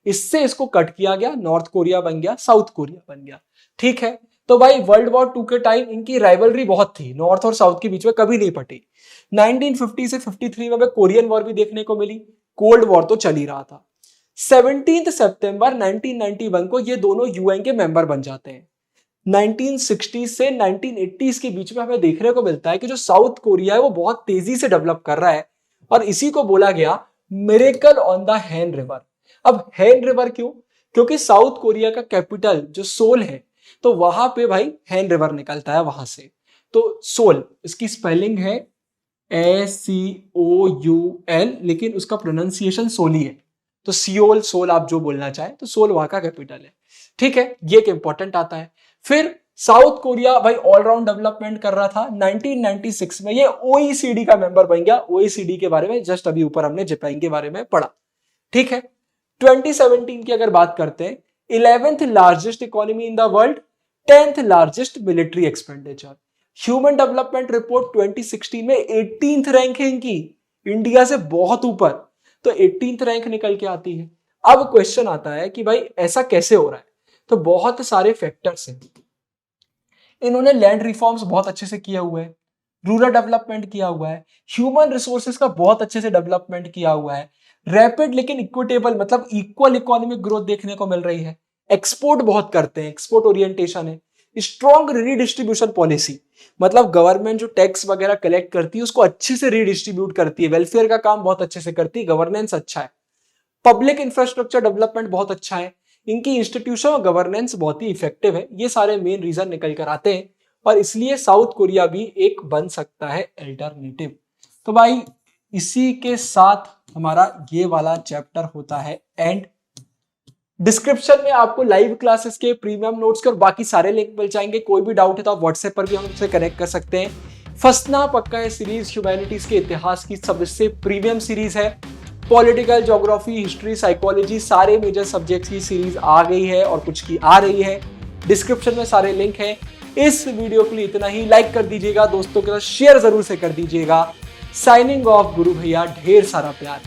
इससे इसको कट किया गया, नॉर्थ कोरिया बन गया, साउथ कोरिया बन गया। ठीक है, तो भाई वर्ल्ड वॉर 2 के टाइम इनकी राइवलरी बहुत थी, नॉर्थ और साउथ के बीच में कभी नहीं पटी। 1950 से 53 में हमें कोरियन वॉर भी देखने को मिली, कोल्ड वॉर तो चल ही रहा था। 17 सितंबर 1991 को ये दोनों यूएन के मेंबर बन जाते हैं। 1960 से 1980 के बीच में हमें देखने को मिलता है कि जो साउथ कोरिया है वो बहुत तेजी से डेवलप कर रहा है, और इसी को बोला गया miracle on the Hahn river. अब हैन रिवर क्यों? क्योंकि साउथ कोरिया का कैपिटल जो सोल है, तो वहां पे भाई हैन रिवर निकलता है वहां से। तो सोल, इसकी स्पेलिंग है SCOUL, लेकिन उसका प्रोनाउंसिएशन सोली है। तो सियोल, सोल आप जो बोलना चाहे, तो सोल वहां का कैपिटल है। ठीक है, ये एक इंपॉर्टेंट आता है। फिर साउथ कोरिया भाई ऑलराउंड डेवलपमेंट कर रहा था। 1996 में ये OECD का मेंबर बन गया। OECD के बारे में जस्ट अभी ऊपर हमने जापान के बारे में पढ़ा। ठीक है, 2017 की अगर बात करते हैं, 11th largest economy in the world, 10th largest military expenditure. Human development report 2016 में 18th रैंक है इनकी, इंडिया से बहुत ऊपर। तो 18th रैंक निकल के आती है। अब क्वेश्चन आता है कि भाई ऐसा कैसे हो रहा है? तो बहुत सारे फैक्टर्स हैं। इन्होंने लैंड रिफॉर्म्स बहुत अच्छे से किया हुआ है, रूरल डेवलपमेंट किया हुआ है, ह्यूमन रिसोर्सेज का बहुत अच्छे से डेवलपमेंट किया हुआ है, रैपिड लेकिन इक्विटेबल मतलब इक्वल इकोनॉमिक ग्रोथ देखने को मिल रही है, एक्सपोर्ट बहुत करते हैं, एक्सपोर्ट ओरिएंटेशन है, स्ट्रॉन्ग रीडिस्ट्रीब्यूशन पॉलिसी मतलब गवर्नमेंट जो टैक्स वगैरह कलेक्ट करती है उसको अच्छे से रीडिस्ट्रीब्यूट करती है, वेलफेयर का काम बहुत अच्छे से करती है, गवर्नेंस अच्छा है, पब्लिक इंफ्रास्ट्रक्चर डेवलपमेंट बहुत अच्छा है, इनकी इंस्टीट्यूशन और गवर्नेंस बहुत ही इफेक्टिव है। ये सारे मेन रीजन निकल कर आते हैं, और इसलिए साउथ कोरिया भी एक बन सकता है अल्टरनेटिव। तो भाई इसी के साथ हमारा ये वाला चैप्टर होता है एंड। डिस्क्रिप्शन में आपको लाइव क्लासेस के प्रीमियम नोट्स के और बाकी सारे लिंक मिल जाएंगे। कोई भी डाउट है तो आप व्हाट्सएप पर भी हमसे कनेक्ट कर सकते हैं। फंसना पक्का है सीरीज ह्यूमैनिटीज के इतिहास की सबसे प्रीमियम सीरीज है। पॉलिटिकल, ज्योग्राफी, हिस्ट्री, साइकोलॉजी सारे मेजर सब्जेक्ट्स की सीरीज आ गई है और कुछ की आ रही है। डिस्क्रिप्शन में सारे लिंक हैं। इस वीडियो के लिए इतना ही। लाइक कर दीजिएगा, दोस्तों के साथ शेयर जरूर से कर दीजिएगा। साइनिंग ऑफ गुरु भैया, ढेर सारा प्यार।